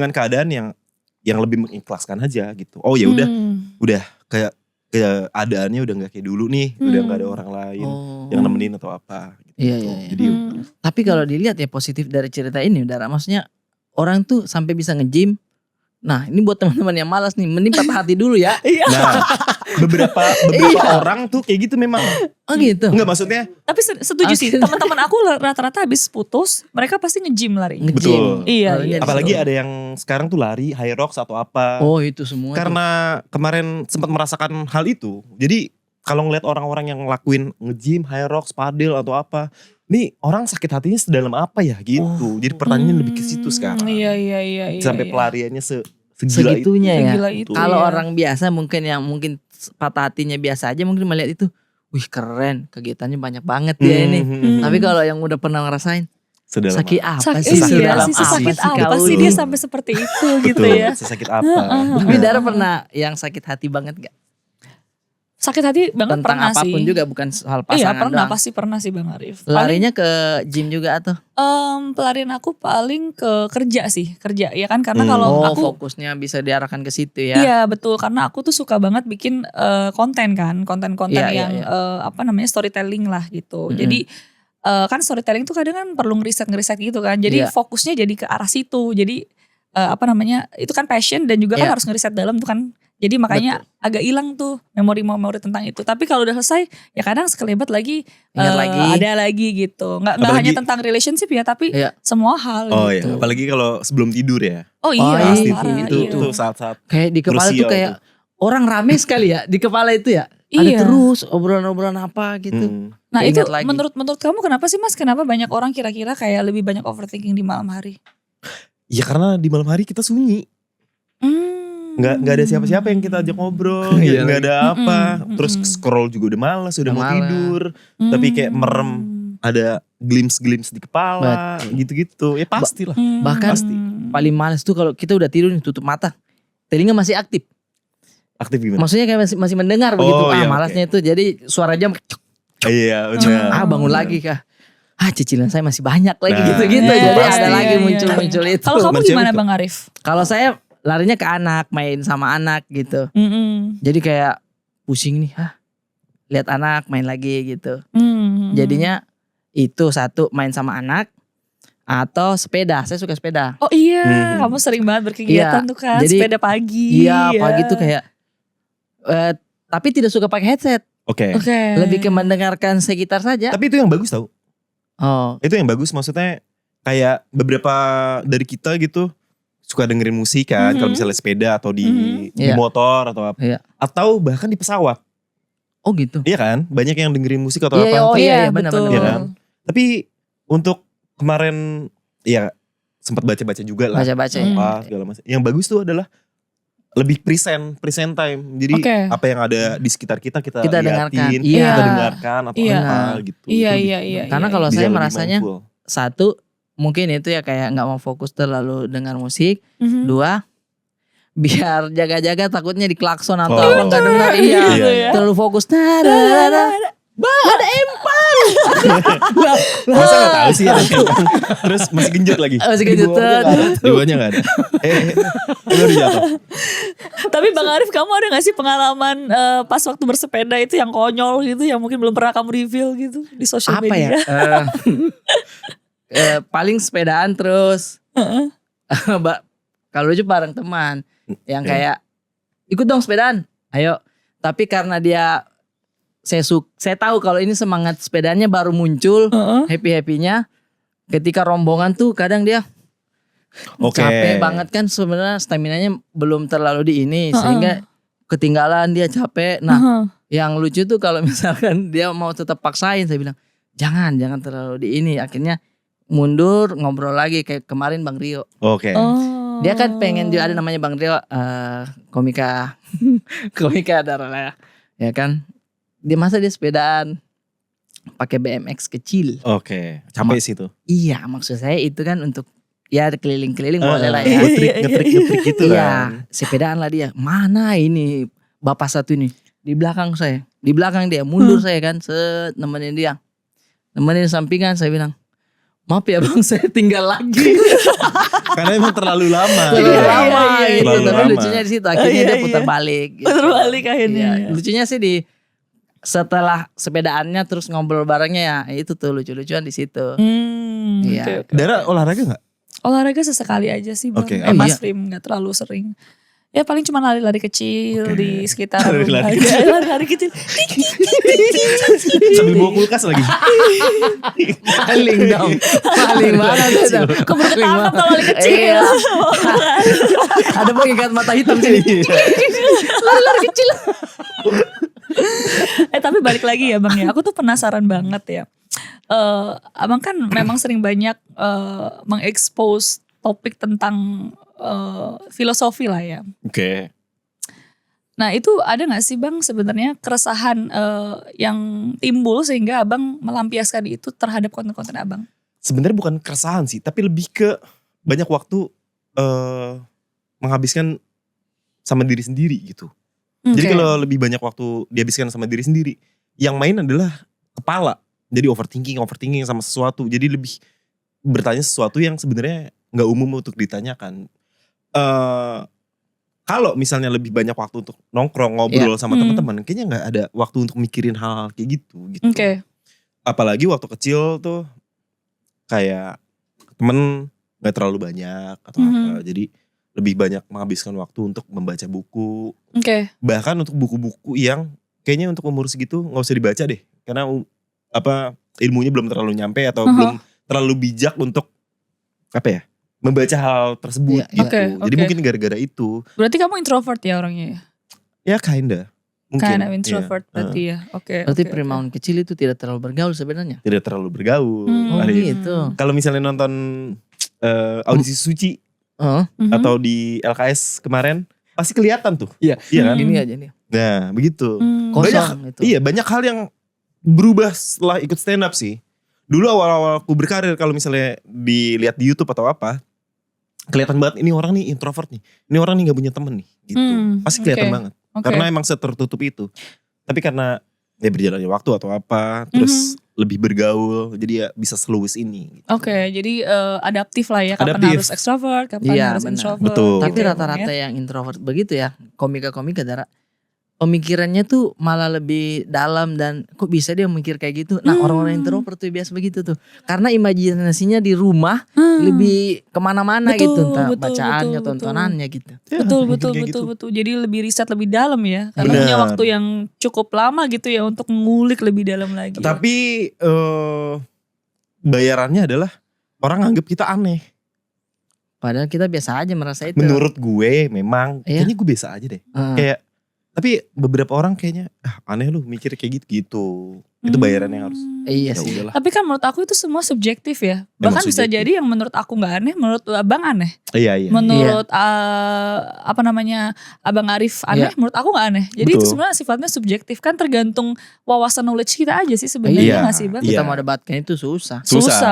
keadaan yang lebih mengikhlaskan aja gitu. Oh ya udah kayak keadaannya udah nggak kayak dulu nih, udah nggak ada orang lain yang nemenin atau apa. Gitu. Iya. Jadi, tapi kalau dilihat ya positif dari cerita ini, Dara, maksudnya orang tuh sampai bisa nge-gym. Nah ini buat teman-teman yang malas nih, mending patah hati dulu ya. Nah beberapa orang tuh kayak gitu memang. Oh gitu. Enggak maksudnya. Tapi setuju sih, teman-teman aku rata-rata habis putus, mereka pasti nge-gym lari. Betul. Iya. Apalagi ada yang sekarang tuh lari high rocks atau apa. Oh itu semua. Karena kemarin sempat merasakan hal itu. Jadi kalau ngeliat orang-orang yang ngelakuin nge-gym, high rocks, padel atau apa, nih orang sakit hatinya sedalam apa ya gitu. Jadi pertanyaannya lebih ke situ sekarang. Iya. Sampai pelariannya segitunya itu. Ya. Kalau orang biasa mungkin patah hatinya biasa aja mungkin melihat itu, wih keren, kegiatannya banyak banget dia ini. Tapi kalau yang udah pernah ngerasain, sakit apa sih? Sakit apa sih dia sampai seperti itu gitu ya? Sakit apa? Tapi Dara pernah yang sakit hati banget gak? Sakit hati banget tentang pernah sih. Tentang apapun juga, bukan soal pasangan pernah, doang. pasti pernah sih Bang Arif. Larinya ke gym juga atau? Pelarian aku paling ke kerja sih, ya kan, karena kalau aku fokusnya bisa diarahkan ke situ ya. Iya betul, karena aku tuh suka banget bikin konten yang storytelling lah gitu. Jadi kan storytelling tuh kadang kan perlu ngeriset gitu kan. Jadi fokusnya jadi ke arah situ. Jadi itu kan passion dan juga kan harus ngeriset dalam tuh kan. Jadi makanya agak hilang tuh memori-memori tentang itu. Tapi kalau udah selesai ya kadang sekelebat lagi, ada lagi gitu. Nggak hanya tentang relationship ya, tapi semua hal gitu. Iya, apalagi kalau sebelum tidur ya. Pasti itu saat-saat kayak di kepala tuh kayak orang rame sekali ya di kepala itu ya. Ada terus obrolan-obrolan apa gitu. Nah itu menurut kamu kenapa sih Mas? Kenapa banyak orang kira-kira kayak lebih banyak overthinking di malam hari? Ya karena di malam hari kita sunyi. Nggak ada siapa-siapa yang kita ajak ngobrol, nggak ada apa. Terus scroll juga udah malas, udah mau tidur. Tapi kayak merem, ada glimpse di kepala, gitu-gitu. Ya pastilah. Bahkan paling males tuh kalau kita udah tidur nih, tutup mata, telinga masih aktif. Aktif gimana? Maksudnya kayak masih mendengar begitu. Malasnya itu jadi suara jam. Iya benar. Bangun lagi kah? Cicilan saya masih banyak lagi gitu-gitu. Jadi ada lagi muncul itu. Kalau kamu gimana Bang Arif? Kalau saya larinya ke anak, main sama anak gitu. Jadi kayak pusing nih, lihat anak main lagi gitu. Jadinya Itu satu, main sama anak. Atau sepeda, saya suka sepeda. Oh iya, kamu sering banget berkegiatan tuh kan, jadi, sepeda pagi. Iya, pagi tuh kayak tapi tidak suka pakai headset. Oke. Lebih ke mendengarkan sekitar saja. Tapi itu yang bagus tau. Oh. Itu yang bagus, maksudnya kayak beberapa dari kita gitu suka dengerin musik kan, kalau misalnya sepeda atau di motor atau apa. Atau bahkan di pesawat. Oh gitu. Iya kan? Banyak yang dengerin musik atau apa. Oh iya, benar-benar. Iya kan? Tapi untuk kemarin ya sempat baca-baca juga lah. Baca-baca segala macam. Yang bagus tuh adalah lebih present time. Jadi apa yang ada di sekitar kita liatin, kita dengarkan atau apa gitu. Iya. Karena kalau saya merasanya satu, mungkin itu ya kayak nggak mau fokus terlalu dengar musik. Dua, biar jaga-jaga takutnya diklakson atau apa nggak dengar. Iya. Terlalu fokus. Ada empang. Masa nggak tahu sih ada empang. Terus masih genjot lagi. Masih genjot. Di bawahnya nggak ada. Tapi Bang Arif, kamu ada nggak sih pengalaman pas waktu bersepeda itu yang konyol gitu, yang mungkin belum pernah kamu reveal gitu di sosial media? Apa ya? Paling sepedaan terus. Kalau lucu bareng teman yang kayak ikut dong sepedaan, ayo. Tapi karena dia saya tahu kalau ini semangat sepedanya baru muncul, happy-happynya. Ketika rombongan tuh kadang dia capek banget kan, sebenarnya staminanya belum terlalu di ini, sehingga ketinggalan, dia capek. Nah, yang lucu tuh kalau misalkan dia mau tetap paksain, saya bilang jangan terlalu di ini. Akhirnya mundur, ngobrol lagi kayak kemarin Bang Rio. Dia kan pengen juga, ada namanya Bang Rio, komika darah ya kan. Dia masa dia sepedaan pakai BMX kecil. Capek sih itu. Iya, maksud saya itu kan untuk ya keliling-keliling boleh lah ya. Ngetrik gitu kan. Sepedaan lah dia. Mana ini bapak satu ini di belakang saya. Di belakang dia, mundur saya kan, nemenin dia. Nemenin sampingan, saya bilang, maaf ya Bang, saya tinggal lagi. Karena emang terlalu lama. Tapi lucunya di situ akhirnya dia putar balik. Putar balik akhirnya. Lucunya sih setelah sepedaannya terus ngobrol barengnya ya, itu tuh lucu-lucuan di situ. Dara olahraga nggak? Olahraga sesekali aja sih Bang. Mas Rim, nggak terlalu sering. Ya paling cuma lari-lari kecil di sekitar rumah aja. Lari-lari kecil. Sambil bawa kulkas lagi. Paling dong. Paling mana tuh? Keburu ketangkap kalau lari kecil. Ada pengikat mata hitam sini. Lari-lari kecil. Tapi balik lagi ya Bang ya, aku tuh penasaran banget ya. Abang kan memang sering banyak mengekspos topik tentang filosofi lah ya. Nah itu ada gak sih Bang sebenarnya keresahan yang timbul sehingga Abang melampiaskan itu terhadap konten-konten Abang? Sebenarnya bukan keresahan sih, tapi lebih ke banyak waktu menghabiskan sama diri sendiri gitu. Jadi kalau lebih banyak waktu dihabiskan sama diri sendiri, yang main adalah kepala. Jadi overthinking sama sesuatu. Jadi lebih bertanya sesuatu yang sebenarnya nggak umum untuk ditanyakan. Kalau misalnya lebih banyak waktu untuk nongkrong, ngobrol sama teman-teman, kayaknya nggak ada waktu untuk mikirin hal kayak gitu. Apalagi waktu kecil tuh kayak temen nggak terlalu banyak atau apa. Jadi lebih banyak menghabiskan waktu untuk membaca buku. Bahkan untuk buku-buku yang kayaknya untuk umur segitu gak usah dibaca deh. Karena ilmunya belum terlalu nyampe atau belum terlalu bijak untuk membaca hal tersebut gitu. Jadi mungkin gara-gara itu. Berarti kamu introvert ya orangnya? Ya kinda. Mungkin. Kinda introvert berarti ya. Berarti Primaun kecil itu tidak terlalu bergaul sebenarnya? Tidak terlalu bergaul. Gitu. Kalau misalnya nonton audisi Suci. Atau di LKS kemarin pasti kelihatan tuh. Iya kan? Gini aja nih. Nah begitu. Kosong itu. Iya, banyak hal yang berubah setelah ikut stand up sih. Dulu awal-awal aku berkarir, kalau misalnya dilihat di YouTube atau apa, kelihatan banget ini orang nih introvert nih. Ini orang nih gak punya temen nih gitu. Pasti kelihatan banget. Karena emang setertutup itu. Tapi karena ya berjalannya waktu atau apa, terus lebih bergaul, jadi ya bisa seluas ini. Gitu. Jadi adaptif lah ya, kapan harus extrovert, kapan harus introvert. Betul. Tapi rata-rata yang introvert begitu ya, komika-komika Dara. pemikirannya tuh malah lebih dalam dan kok bisa dia mikir kayak gitu. Nah orang-orang introvert tuh biasa begitu tuh. Karena imajinasinya di rumah lebih kemana-mana gitu. Entah bacaannya, tontonannya gitu. Betul. Jadi lebih riset lebih dalam ya. Karena punya waktu yang cukup lama gitu ya untuk ngulik lebih dalam lagi. Tapi bayarannya adalah orang anggap kita aneh. Padahal kita biasa aja merasa itu. Menurut gue memang kayaknya gue biasa aja deh. Kayak tapi beberapa orang kayaknya aneh lu mikir kayak gitu. Itu bayarannya harus. Iya sih. Udahlah. Tapi kan menurut aku itu semua subjektif ya. Bahkan bisa jadi yang menurut aku gak aneh, menurut abang aneh. Iya. Menurut Abang Arif aneh, menurut aku gak aneh. Jadi itu sebenarnya sifatnya subjektif kan, tergantung wawasan knowledge kita aja sih sebenarnya gak sih Bang? Kita mau debatkan itu susah.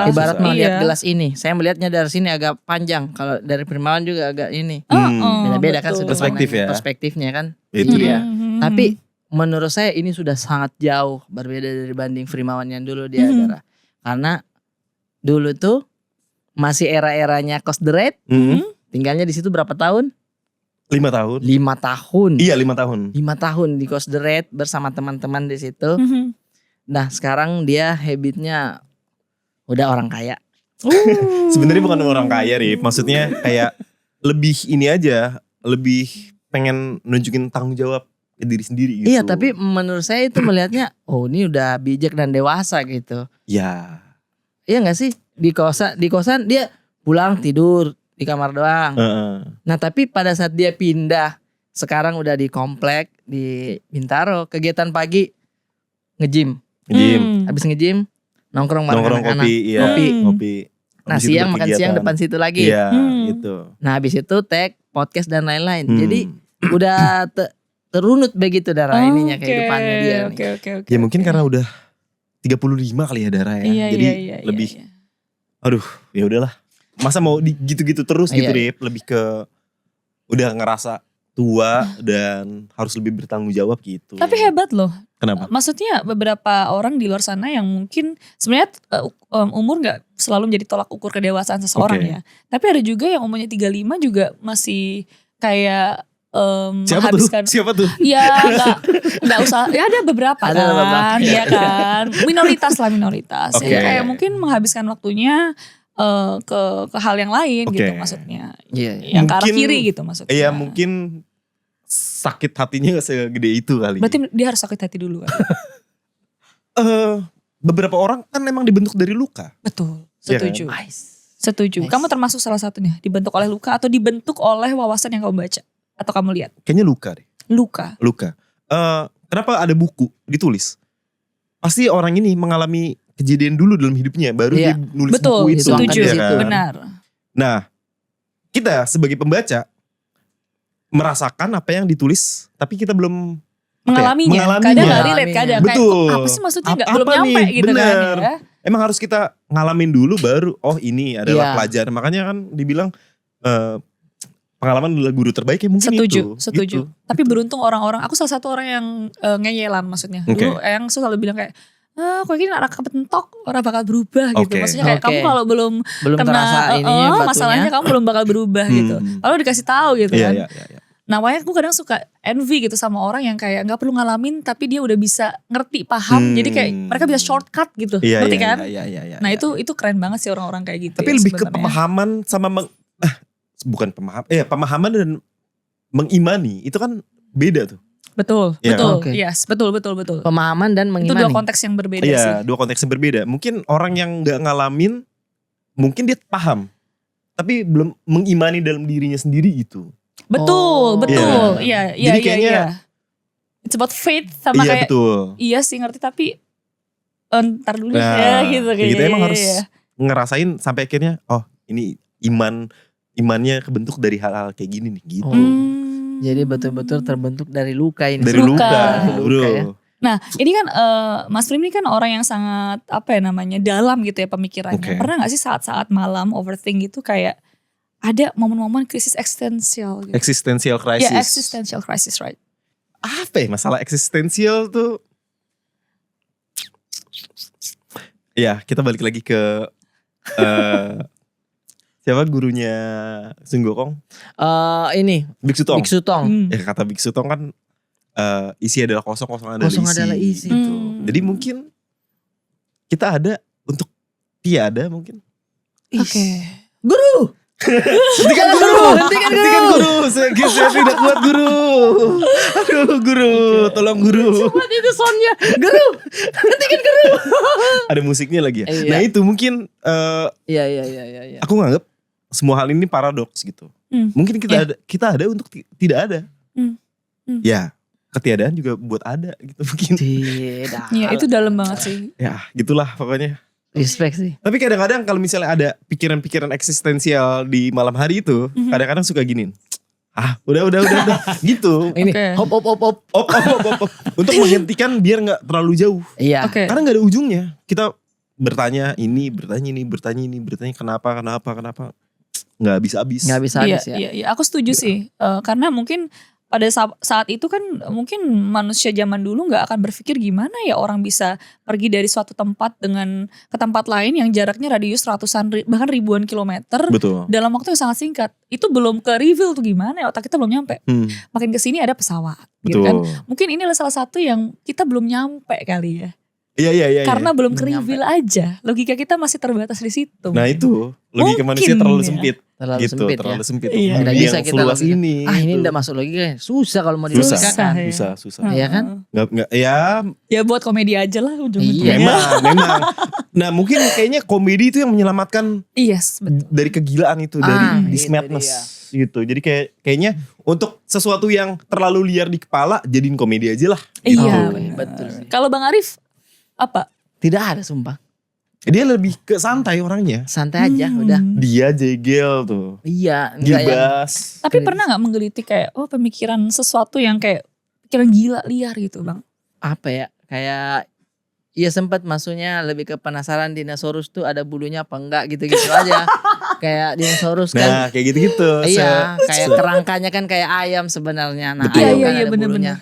Ibarat melihat gelas ini, saya melihatnya dari sini agak panjang. Kalau dari Primawan juga agak ini. Beda-beda kan perspektifnya kan. Itu dia. Tapi menurut saya ini sudah sangat jauh berbeda dibanding Primawan yang dulu dia adalah. Karena dulu tuh masih era-eranya Cost the Rate. Tinggalnya di situ berapa tahun? 5 tahun. 5 tahun. Iya 5 tahun. 5 tahun di Cost the Rate bersama teman-teman di situ. Nah sekarang dia habitnya udah orang kaya. Sebenarnya bukan orang kaya Rip. Maksudnya kayak lebih ini aja. Lebih pengen nunjukin tanggung jawab ke diri sendiri gitu. Iya tapi menurut saya itu melihatnya ini udah bijak dan dewasa gitu. Ya. Iya gak sih? Di kosan dia pulang tidur di kamar doang. Nah tapi pada saat dia pindah, sekarang udah di komplek di Bintaro, kegiatan pagi nge-gym. Habis nge-gym nongkrong bareng anak-anak, ngopi. Nah siang makan siang depan situ lagi. Iya gitu. Nah habis itu tag podcast dan lain-lain. Jadi udah terunut begitu darah ininya kehidupannya dia nih. Ya mungkin karena udah 35 kali ya darah ya. Jadi lebih aduh ya udahlah. Masa mau gitu-gitu terus gitu Rip. Lebih ke udah ngerasa tua dan harus lebih bertanggung jawab gitu. Tapi hebat loh. Kenapa? Maksudnya beberapa orang di luar sana yang mungkin sebenarnya umur gak selalu menjadi tolak ukur kedewasaan seseorang ya. Tapi ada juga yang umurnya 35 juga masih kayak menghabiskan. Siapa tuh? Ya gak usah. Ya ada beberapa kan. Ya kan. Minoritas. Ya, kayak mungkin menghabiskan waktunya ke hal yang lain gitu maksudnya. Yang ke arah kiri gitu maksudnya. Iya mungkin sakit hatinya gak segede itu kali. Berarti dia harus sakit hati dulu kan? Beberapa orang kan emang dibentuk dari luka. Betul. Setuju. Ya kan? Setuju. Kamu termasuk salah satunya. Dibentuk oleh luka atau dibentuk oleh wawasan yang kamu baca? Atau kamu lihat? Kayaknya luka deh. Luka. Kenapa ada buku ditulis? Pasti orang ini mengalami kejadian dulu dalam hidupnya. Baru dia nulis buku itu. Setuju. Ya kan? Benar. Nah kita sebagai pembaca merasakan apa yang ditulis. Tapi kita belum mengalaminya. Kadang gak relate. Kadang betul. Kayak apa sih maksudnya belum nyampe gitu kan ya. Emang harus kita ngalamin dulu baru ini adalah pelajaran. Makanya kan dibilang pengalaman adalah guru terbaik ya mungkin setuju. Gitu. Tapi beruntung orang-orang, aku salah satu orang yang ngeyelan maksudnya. Dulu yang selalu bilang kayak kok ini anak kepentok orang bakal berubah gitu. Maksudnya kayak kamu kalau belum kena masalahnya kamu belum bakal berubah gitu. Lalu dikasih tahu gitu kan. Nah makanya aku kadang suka envy gitu sama orang yang kayak gak perlu ngalamin tapi dia udah bisa ngerti, paham. Jadi kayak mereka bisa shortcut gitu. Ngerti kan? Nah itu keren banget sih orang-orang kayak gitu. Tapi ya, lebih ke pemahaman sama pemahaman dan mengimani itu kan beda tuh. Betul. Yes, betul. Pemahaman dan mengimani. Itu dua konteks yang berbeda sih. Iya, dua konteks yang berbeda. Mungkin orang yang gak ngalamin mungkin dia paham tapi belum mengimani dalam dirinya sendiri gitu. Betul. Iya. Jadi kayaknya it's about faith sama kayak betul. Iya sih ngerti tapi ntar dulu ya gitu kayak gitu. Emang harus ngerasain sampai akhirnya ini imannya kebentuk dari hal-hal kayak gini nih gitu. Jadi betul-betul terbentuk dari luka ini. Dari luka bro. Ya. Nah ini kan Mas Prim ini kan orang yang sangat dalam gitu ya pemikirannya. Pernah gak sih saat-saat malam overthink gitu kayak ada momen-momen krisis eksistensial gitu. Existential crisis. Ya existential crisis right. Apa ya masalah eksistensial tuh? Ya kita balik lagi ke siapa gurunya Sun Gokong? Ini Biksu Tong. Biksu Tong. Ya kata Biksu Tong kan isi adalah kosong, kosong adalah isi. Gitu. Jadi mungkin kita ada untuk tiada mungkin. Oke. Guru. Hentikan guru. Saya tidak kuat guru. Aduh guru, tolong guru. Cepat itu soundnya. Guru. Hentikan guru. Ada musiknya lagi ya. Nah itu mungkin. Iya. Aku nganggap semua hal ini paradoks gitu. Mungkin kita ada untuk tidak ada. Ya, ketiadaan juga buat ada gitu mungkin. Tidak. Ya itu dalam banget sih. Ya, gitulah pokoknya. Respect sih. Tapi kadang-kadang kalau misalnya ada pikiran-pikiran eksistensial di malam hari itu, kadang-kadang suka giniin. Udah. Gitu. Ini hop. Untuk menghentikan biar gak terlalu jauh. Iya. Karena gak ada ujungnya. Kita bertanya kenapa. Gak habis-habis. Gak bisa habis ya. Iya, aku setuju sih. Karena mungkin pada saat itu kan mungkin manusia zaman dulu gak akan berpikir gimana ya orang bisa pergi dari suatu tempat ke tempat lain yang jaraknya radius ratusan bahkan ribuan kilometer. Betul. Dalam waktu yang sangat singkat. Itu belum ke reveal tuh gimana ya, otak kita belum nyampe. Makin kesini ada pesawat gitu kan. Mungkin ini adalah salah satu yang kita belum nyampe kali ya. Iya. Karena belum ke reveal aja. Logika kita masih terbatas di situ. Nah itu logika manusia terlalu sempit. Terlalu sempit. Iya. Tidak bisa kita ini. Ini udah masuk logika. Susah kalau mau dilogikakan. Susah. Iya kan? Nggak, ya. Ya buat komedi aja lah ujung-ujungnya. Memang. Nah mungkin kayaknya komedi itu yang menyelamatkan. Yes, betul. Dari kegilaan itu, dari this madness gitu. Jadi kayaknya untuk sesuatu yang terlalu liar di kepala jadiin komedi aja lah. Iya, betul. Kalau Bang Arif apa? Tidak ada sumpah. Dia lebih ke santai orangnya. Santai aja udah. Dia jegel tuh. Iya. Gilbas. Tapi pernah gak menggelitik kayak pemikiran sesuatu yang kayak pikiran gila liar gitu Bang? Apa ya? Kayak ya sempat maksudnya lebih ke penasaran dinosaurus tuh ada bulunya apa enggak gitu-gitu aja. Kayak dinosaurus kan. Nah kayak gitu-gitu. Iya. Kayak kerangkanya kan kayak ayam sebenarnya. Nah ayam kan ada bulunya.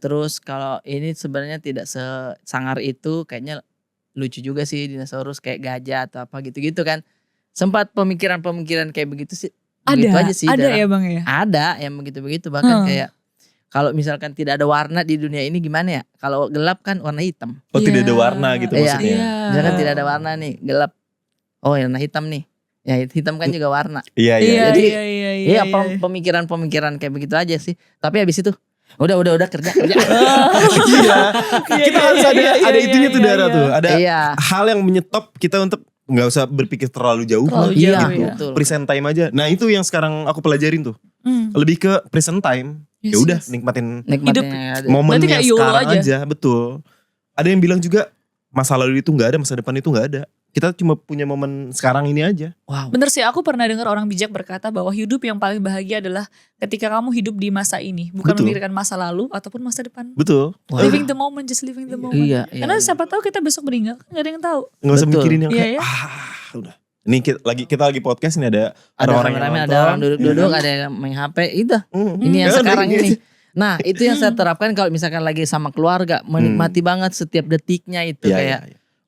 Terus kalau ini sebenarnya tidak sesangar itu, kayaknya lucu juga sih dinosaurus kayak gajah atau apa gitu-gitu kan. Sempat pemikiran-pemikiran kayak begitu sih. Begitu aja sih. Ada ya Bang ya? Ada yang begitu-begitu, bahkan kayak kalau misalkan tidak ada warna di dunia ini gimana ya? Kalau gelap kan warna hitam. Oh tidak ada warna gitu maksudnya. Misalkan tidak ada warna nih, gelap. Oh warna hitam nih. Ya hitam kan juga warna. Iya. Jadi iya pemikiran-pemikiran kayak begitu aja sih. Tapi habis itu udah kerja. Gila. Kita harus ada itunya tuh Dara tuh. Ada hal yang menyetop kita untuk nggak usah berpikir terlalu jauh. Gitu. Present time aja. Nah itu yang sekarang aku pelajarin tuh. Lebih ke present time. Ya udah nikmatin hidup momennya sekarang aja. Betul. Ada yang bilang juga masa lalu itu nggak ada, masa depan itu nggak ada. Kita cuma punya momen sekarang ini aja. Wow. Bener sih, aku pernah dengar orang bijak berkata bahwa hidup yang paling bahagia adalah ketika kamu hidup di masa ini, bukan memikirkan masa lalu ataupun masa depan. Betul. Wow. Living the moment, just living the moment. Karena siapa tahu kita besok meninggal, nggak ada yang tahu. Nggak usah mikirin yang kayak udah. Ini kita lagi podcast ini ada orang yang nonton, ada orang duduk-duduk, ada yang main HP, itu. Ini yang sekarang ini. Nah itu yang saya terapkan kalau misalkan lagi sama keluarga, menikmati banget setiap detiknya itu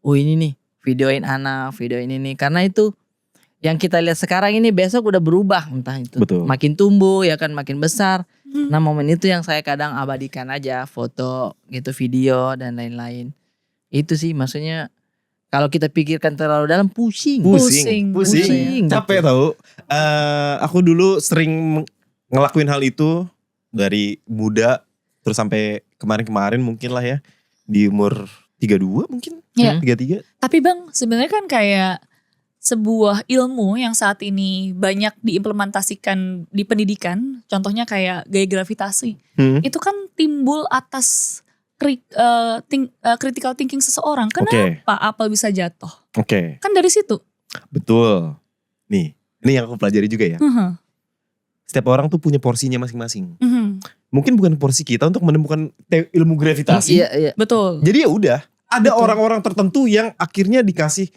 oh ini nih. Videoin anak, videoin ini. Karena itu yang kita lihat sekarang ini besok udah berubah. Entah itu makin tumbuh ya kan, makin besar. Nah momen itu yang saya kadang abadikan aja. Foto gitu, video dan lain-lain. Itu sih maksudnya. Kalau kita pikirkan terlalu dalam pusing. Capek tau. Aku dulu sering ngelakuin hal itu. Dari muda terus sampai kemarin-kemarin mungkin lah ya. Di umur 32 mungkin. 33. Tapi Bang sebenarnya kan kayak sebuah ilmu yang saat ini banyak diimplementasikan di pendidikan. Contohnya kayak gaya gravitasi. Itu kan timbul atas critical thinking seseorang. Kenapa apel bisa jatuh? Kan dari situ. Betul. Nih ini yang aku pelajari juga ya. Setiap orang tuh punya porsinya masing-masing. Mungkin bukan porsi kita untuk menemukan ilmu gravitasi. Iya. Betul. Jadi ya udah. Ada orang-orang tertentu yang akhirnya dikasih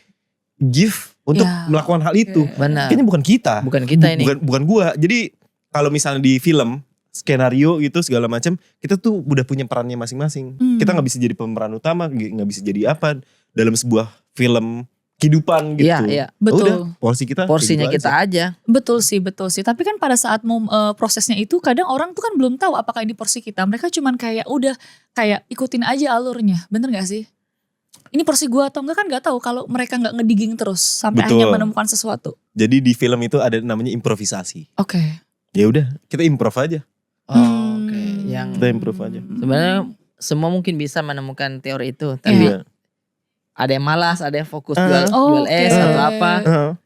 gift untuk melakukan hal itu. Benar. Kayaknya bukan kita. Bukan kita ini. Bukan gua. Jadi kalau misalnya di film, skenario gitu segala macam, kita tuh udah punya perannya masing-masing. Kita nggak bisa jadi pemeran utama, nggak bisa jadi apa dalam sebuah film kehidupan gitu. Iya. Betul. Udah, porsinya gitu kita aja. Betul sih. Tapi kan pada saat prosesnya itu kadang orang tuh kan belum tahu apakah ini porsi kita. Mereka cuman kayak udah kayak ikutin aja alurnya. Bener gak sih? Ini porsi gue atau enggak kan gak tahu kalau mereka gak ngedigging terus sampai akhirnya menemukan sesuatu. Jadi di film itu ada namanya improvisasi. Oke. Ya udah, kita improv aja. Oke. Yang Kita improv aja. sebenarnya semua mungkin bisa menemukan teori itu, tapi ada yang malas, ada yang fokus jual es atau apa.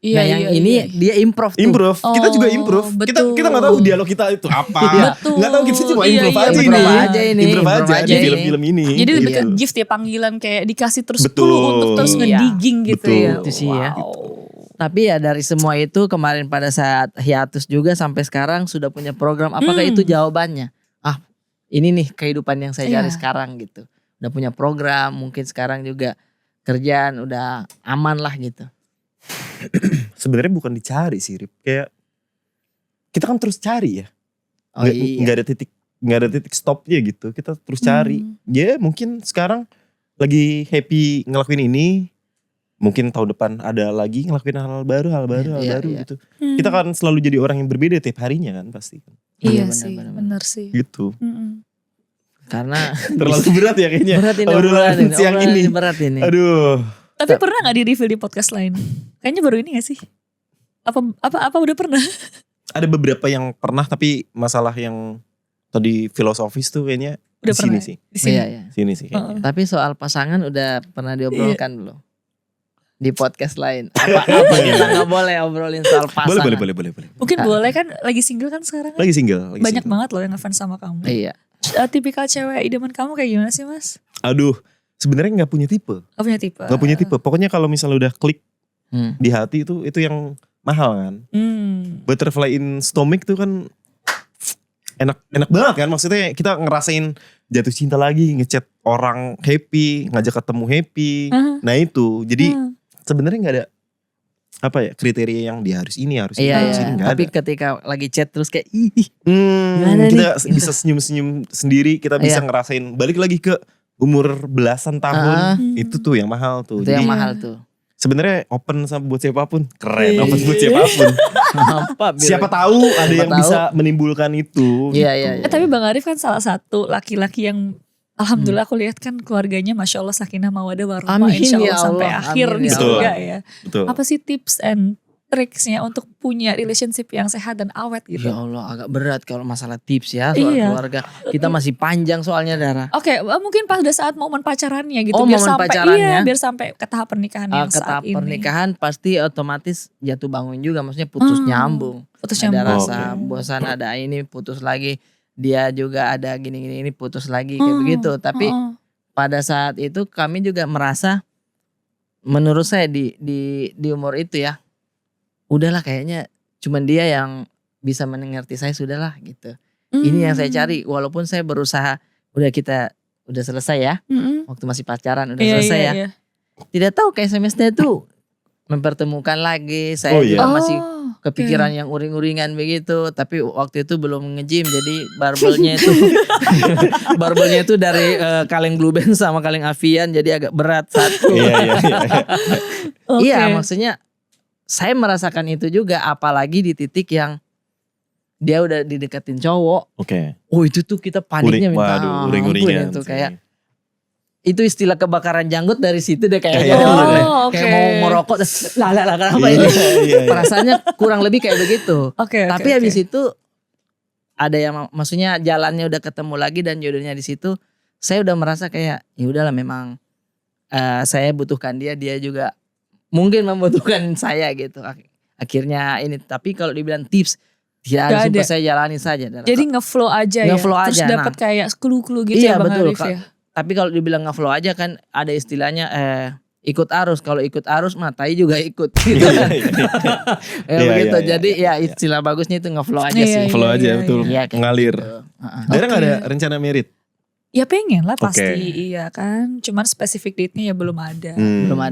Nah yang ini dia improv tuh. Improv, kita juga improv. Kita nggak tahu dialog kita itu apa. Nggak tahu, kita cuma improv aja ini. Improv aja di film-film ini. Jadi lebih ke gift ya, panggilan kayak dikasih terus untuk terus ngedigging gitu ya. Itu sih ya. Tapi ya dari semua itu kemarin pada saat hiatus juga sampai sekarang sudah punya program. Apakah itu jawabannya? Ini nih kehidupan yang saya cari sekarang gitu. Udah punya program, mungkin sekarang juga kerjaan udah aman lah gitu. Sebenarnya bukan dicari sih, Rip. Kayak kita kan terus cari ya. Nggak ada titik stopnya gitu. Kita terus cari. Ya mungkin sekarang lagi happy ngelakuin ini. Mungkin tahun depan ada lagi ngelakuin hal baru gitu. Kita kan selalu jadi orang yang berbeda tiap harinya kan pasti. Iya sih, benar sih. Gitu. Karena terlalu berat ya kayaknya. Berat ini siang ini. Berat ini. Aduh. Tapi pernah gak di reveal di podcast lain? Kayaknya baru ini gak sih? Apa udah pernah? Ada beberapa yang pernah, tapi masalah yang tadi filosofis tuh kayaknya udah di sini pernah sih. Di sini. Iya. Sini sih kayaknya. Tapi soal pasangan udah pernah diobrolkan belum? Di podcast lain. Apa kita gak boleh obrolin soal pasangan? Boleh. Mungkin boleh kan, lagi single kan sekarang kan? Lagi single. Banyak banget loh yang ngefans sama kamu. Iya. Tipikal cewek idaman kamu kayak gimana sih Mas? Aduh, sebenarnya nggak punya tipe. Nggak punya tipe. Pokoknya kalau misalnya udah klik di hati itu yang mahal kan. Butterfly in stomach tuh kan enak banget kan. Maksudnya kita ngerasain jatuh cinta lagi, ngechat orang happy, ngajak ketemu happy. Nah itu, jadi sebenarnya nggak ada kriteria yang dia harus ini harus ini. Tapi ketika lagi chat terus kayak kita bisa senyum-senyum sendiri, kita bisa ngerasain balik lagi ke umur belasan tahun. Itu tuh yang mahal tuh. Itu yang mahal tuh. Sebenarnya open sama buat siapapun, keren. Open buat siapapun. Siapa tahu ada yang bisa menimbulkan itu. Iya. Tapi Bang Arif kan salah satu laki-laki yang alhamdulillah aku lihat kan keluarganya Masya Allah sakinah mawadah warahmah insya Allah sampai akhir di surga ya. Betul. Apa sih tips and tricksnya untuk punya relationship yang sehat dan awet gitu? Ya Allah agak berat kalau masalah tips ya soal keluarga. Kita masih panjang soalnya Dara. Oke, mungkin pada saat momen pacarannya gitu. Biar sampai pacarannya. Biar sampai ke tahap pernikahan yang ke tahap saat ini. Pernikahan pasti otomatis jatuh bangun juga. Maksudnya putus nyambung. Ada rasa bosan, ada ini putus lagi. Dia juga ada gini-gini ini putus lagi kayak begitu. Tapi pada saat itu kami juga merasa, menurut saya di umur itu ya, udahlah kayaknya cuman dia yang bisa mengerti saya, sudahlah gitu. Ini yang saya cari, walaupun saya berusaha, udah selesai ya, waktu masih pacaran udah selesai ya. Tidak tahu kayak semester itu mempertemukan lagi, saya juga masih kepikiran yang uring-uringan begitu, tapi waktu itu belum nge-gym, jadi barbelnya itu dari kaleng Blue Band sama kaleng Avian, jadi agak berat satu. Iya, maksudnya saya merasakan itu juga, apalagi di titik yang dia udah dideketin cowok. Oh itu tuh kita paniknya minta ampun itu kayak. Itu istilah kebakaran janggut dari situ deh kayaknya. Kayak mau merokok. Lah kenapa ini? Perasaannya kurang lebih kayak begitu. Tapi habis itu ada yang maksudnya jalannya udah ketemu lagi dan jodohnya di situ. Saya udah merasa kayak ya udahlah memang saya butuhkan dia juga mungkin membutuhkan saya gitu. Akhirnya ini, tapi kalau dibilang tips tidak harus saya jalani saja. Jadi ngeflow aja ya. Terus dapat kayak clue-clue gitu ya Bang Arif ya. Tapi kalau dibilang ngeflow aja kan ada istilahnya ikut arus. Kalau ikut arus mah tai juga ikut gitu kan. Begitu. Jadi ya istilah bagusnya itu ngeflow aja sih. Ngeflow aja betul. Ngalir. Dara gak ada rencana merit? Ya pengen lah pasti, iya kan. Cuman spesifik date-nya ya belum ada.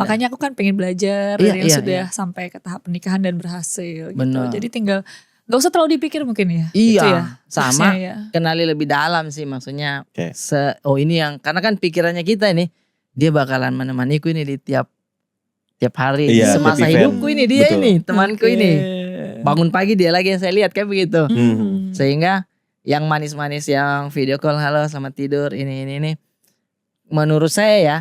Makanya aku kan pengen belajar dari yang sudah sampai ke tahap pernikahan dan berhasil gitu. Jadi tinggal gak usah terlalu dipikir mungkin ya. Iya, ya, sama kenali lebih dalam sih maksudnya. Ini yang, karena kan pikirannya kita ini, dia bakalan menemaniku ini di tiap tiap hari. Iya, Semasa tiap hidupku ini dia Betul. ini temanku ini. Bangun pagi dia lagi yang saya lihat kayak begitu. Sehingga yang manis-manis yang video call halo selamat tidur ini. Menurut saya ya.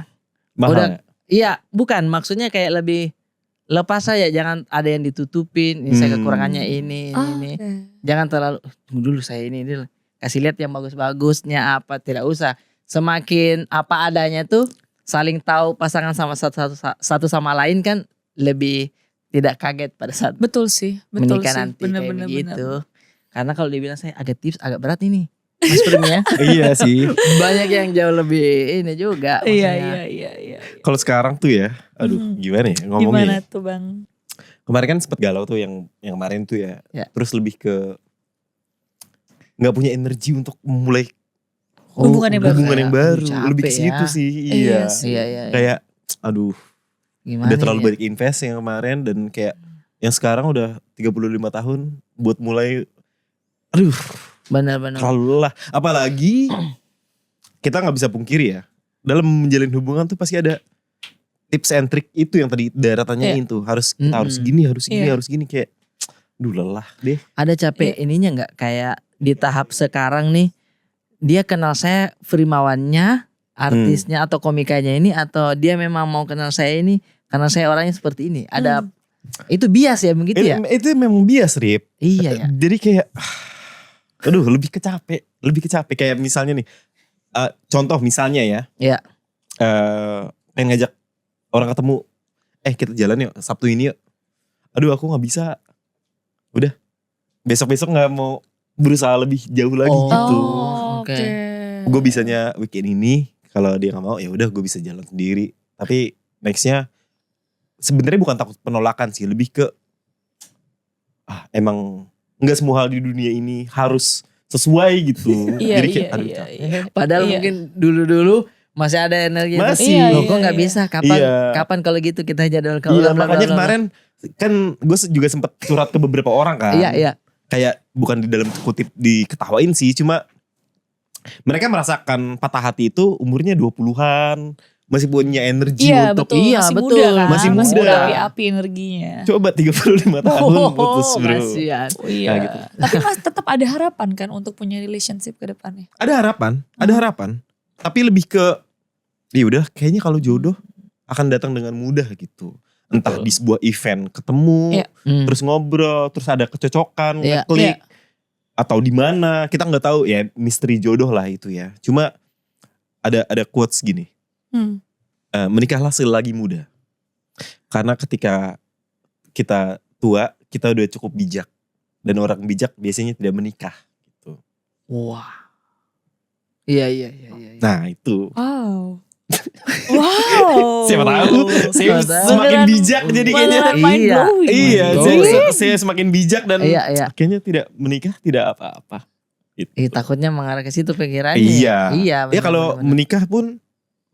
Mahal. Udah, iya bukan maksudnya kayak lebih lepas saja, jangan ada yang ditutupin. Ini saya kekurangannya ini. Jangan terlalu tunggu dulu saya ini dulu. Kasih lihat yang bagus-bagusnya apa, tidak usah. Semakin apa adanya tuh saling tahu pasangan sama satu sama lain kan lebih tidak kaget pada saat Betul sih, betul menikah sih. nanti kayak begitu. Karena kalau dibilang saya agak tips agak berat ini Mas Prim ya. Iya sih. Banyak yang jauh lebih ini juga. Iya. Kalau sekarang tuh ya, aduh gimana ya ngomongnya. Gimana tuh Bang? Kemarin kan sempet galau tuh yang kemarin tuh ya. Terus lebih ke nggak punya energi untuk memulai hubungan yang baru. Capek Lebih ke situ ya. sih. Iya. Kayak aduh. Gimana Udah terlalu ya? banyak invest yang kemarin dan kayak yang sekarang udah 35 tahun buat mulai aduh Benar-benar. terlalu lelah. Apalagi kita nggak bisa pungkiri ya, dalam menjalin hubungan tuh pasti ada tips and trick itu yang tadi Dara tanyain tuh. Kita harus gini kayak duh lelah deh. Ada capek ininya nggak kayak di tahap sekarang nih dia kenal saya Frimawannya, artisnya atau komikanya ini, atau dia memang mau kenal saya ini karena saya orangnya seperti ini. Ada itu bias ya begitu ya? Itu memang bias Rip. Iya ya. Jadi kayak aduh lebih kecapek kayak misalnya nih contoh misalnya ya. Iya. Pengen ngajak orang ketemu, kita jalan yuk Sabtu ini yuk. Aduh aku nggak bisa. Udah besok nggak mau berusaha lebih jauh lagi gitu. Oke. Gue bisanya weekend ini, kalau dia nggak mau ya udah gue bisa jalan sendiri. Tapi nextnya sebenarnya bukan takut penolakan sih, lebih ke emang nggak semua hal di dunia ini harus sesuai gitu. Jadi kayak aduh capek. Padahal mungkin dulu masih ada energi. Masih. Loh kok nggak bisa? Kapan kalau gitu kita jadwal kalau makanya kemarin kan gue juga sempet surat ke beberapa orang kan. Iya. Kayak bukan di dalam kutip diketawain sih, cuma mereka merasakan patah hati itu umurnya 20-an, masih punya energi untuk masih muda kan? Masih muda. Berapi-api energinya. Coba 35 tahun putus bro. Kasian. Iya. Nah, gitu. Tapi mas tetap ada harapan kan untuk punya relationship ke depannya? Ada harapan. Tapi lebih ke ya udah kayaknya kalau jodoh akan datang dengan mudah gitu. Entah di sebuah event ketemu, terus ngobrol, terus ada kecocokan, ngeklik, atau di mana kita nggak tahu ya, misteri jodoh lah itu ya. Cuma ada quotes gini, menikahlah selagi muda, karena ketika kita tua kita udah cukup bijak, dan orang bijak biasanya tidak menikah. Gitu. Wah, iya. Nah itu. Wow. Siapa tahu saya semakin bijak jadi kayaknya. Iya, saya semakin bijak dan kayaknya tidak menikah tidak apa-apa. Gitu. Takutnya mengarah ke situ pikirannya. Iya. Bener, kalau menikah pun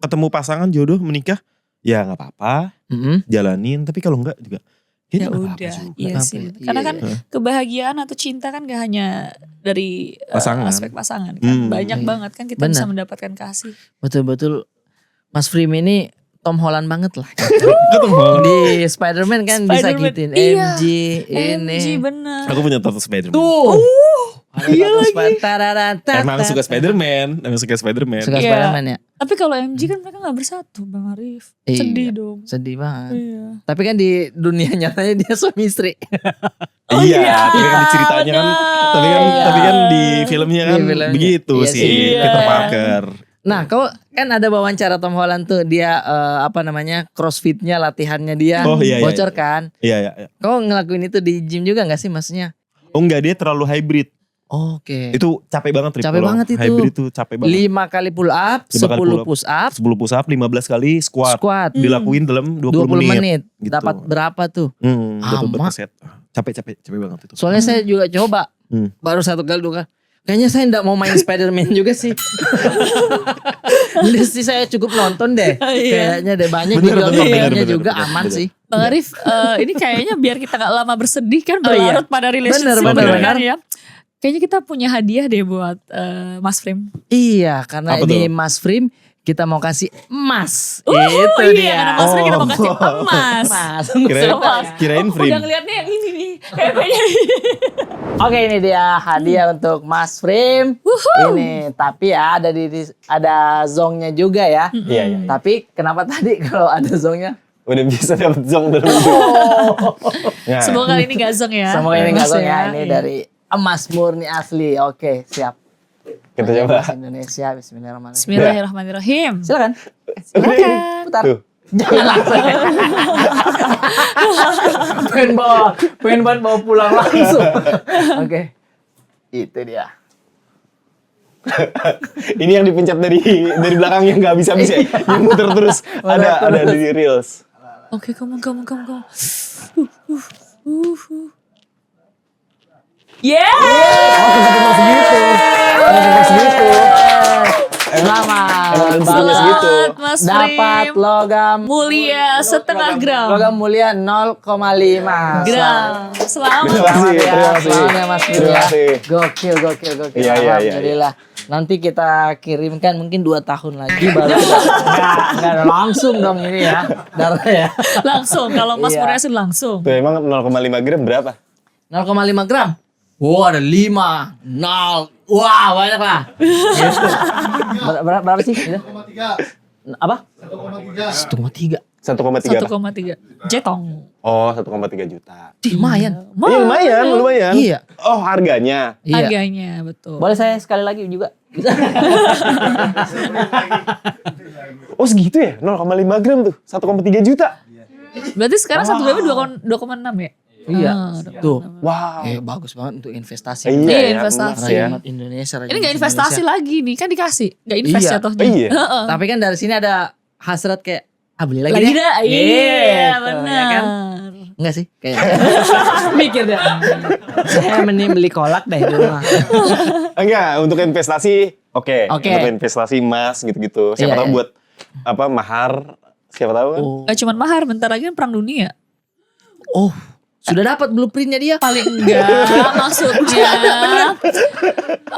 ketemu pasangan jodoh menikah ya nggak apa-apa, jalanin. Tapi kalau enggak juga ya udah. Iya sih. Karena kan kebahagiaan atau cinta kan gak hanya dari aspek pasangan kan. Banyak banget kan kita bisa mendapatkan kasih. Betul-betul. Mas Prim ini Tom Holland banget lah. Tom Holland. Di Spider-Man kan bisa gituin. MJ ini. MJ bener. Aku punya tato Spider-Man. Tuh. Iya lagi. Emang suka Spider-Man. Suka Spider-Man ya. Tapi kalau MJ kan mereka gak bersatu Bang Arif. Sedih dong. Sedih banget. Iya. Tapi kan di dunia nyatanya dia suami istri. Iya, tapi kan di ceritanya kan. Tapi kan di filmnya kan begitu sih. Peter Parker. Nah, kau kan ada wawancara Tom Holland tuh, dia crossfitnya, latihannya dia bocor kan? Iya. Kau ngelakuin itu di gym juga gak sih maksudnya? Oh enggak, dia terlalu hybrid. Oke. Itu capek banget. Capek banget itu. Hybrid itu capek banget. 5 kali pull up, 10 push up. 10 push up, 15 kali squat. Dilakuin dalam 20 menit. Gitu. Dapat berapa tuh? Dapat berapa set. Capek banget itu. Soalnya saya juga coba. Baru 1 kali 2 kali. Kayaknya saya enggak mau main Spider-Man juga sih. Sih saya cukup nonton deh. Kayaknya deh banyak videonya juga aman sih. Bang Arif, ini kayaknya biar kita gak lama bersedih kan berlarut pada relationship bener. ya. Kayaknya kita punya hadiah deh buat Mas Prim. Iya, karena ini Mas Prim kita mau kasih emas. Itu iya, dia. karena Mas Frim kita mau kasih emas. Emas. Kirain free. Udah ngeliatnya yang ini nih. Kayaknya. Oke, ini dia hadiah untuk Mas Frim. Ini, tapi ya ada zongnya juga ya. Iya. Tapi kenapa tadi kalau ada zongnya? Udah bisa dapet zong dari Nah, Semoga kali ini gak zong ya. Semoga ini nggak Emas zong ya. Ini Iya. dari emas murni asli. Oke, siap. kita coba. Bahasa Indonesia. Bismillahirrahmanirrahim. Bismillahirrahmanirrahim. Silakan. Silakan. Putar. Tuh. Jangan langsung. pengen banget bawa pulang langsung. Oke. Itu dia. Ini yang dipencet dari belakang yang nggak bisa yang muter terus. Ada di reels. Oke, kamu. Yeah! Selamat. Segitu. Mas Dapat Frim. logam Mulia setengah gram. logam mulia 0,5 Gram. Selamat. Terima kasih, ya. terima kasih. Selamat ya Mas Frim Terima ya. kasih. Gokil. Iya. Alhamdulillah. Nanti kita kirimkan mungkin 2 tahun lagi baru kita. Enggak ada langsung dong ini ya. Darah ya. Langsung. Kalau Mas Iya. Muria sih langsung. Tuh emang 0,5 gram berapa? 0,5 gram. Wow, ada 5, 0. Wah, banyak lah. Gitu. Berapa sih? Gitu? Apa? 1,3. 1,3 apa? 1,3 jetong. Oh, 1,3 juta. Lumayan. Iya, lumayan. Iya. Oh, harganya. Iya. Harganya betul. Boleh saya sekali lagi juga? Bisa. Oh, segitu ya? 0,5 gram tuh. 1,3 juta. Berarti sekarang satu BB 2,6 ya? Iya. Tuh. Wow. Bagus banget untuk investasi. Iya, Iya, ya, investasi. emas ya. Rakyat Indonesia. Ini gak investasi lagi nih, kan dikasih. Gak invest Iya. jatuhnya. Iya. Heeh. Tapi kan dari sini ada hasrat kayak beli lagi, Lagi deh. dah. Iya, Gitu, benar. ya kan? Enggak sih kayaknya. Mikir deh. Saya mending beli kolak deh di rumah. Enggak, untuk investasi oke. Oke. Untuk investasi emas gitu-gitu. Iya, Siapa tahu iya. buat mahar, siapa tahu kan. Oh. Gak cuma mahar, bentar lagi kan perang dunia. Oh, sudah dapat blueprintnya dia. Paling enggak maksudnya.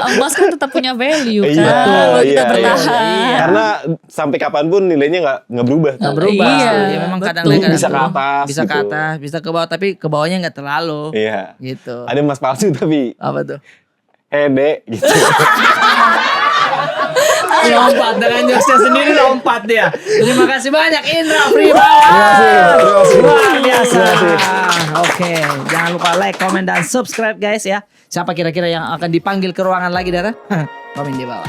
Emas kan tetap punya value kan. Iya, Kalau kita iya, bertahan. iya. Karena sampai kapanpun nilainya nggak berubah. Nggak berubah. Iya, Ya memang betul. kadang-kadang Bisa ke atas bisa ke gitu. atas, bisa ke bawah, tapi ke bawahnya nggak terlalu. Iya. Gitu. Ada emas palsu tapi Apa tuh? Dek gitu. Lompat dengan jokesnya sendiri, lompat dia. Terima kasih banyak Indra Pribawa. Terima kasih. Luar biasa. Terima kasih. Oke, jangan lupa like, comment, dan subscribe guys ya. Siapa kira-kira yang akan dipanggil ke ruangan lagi Dara? Komen di bawah.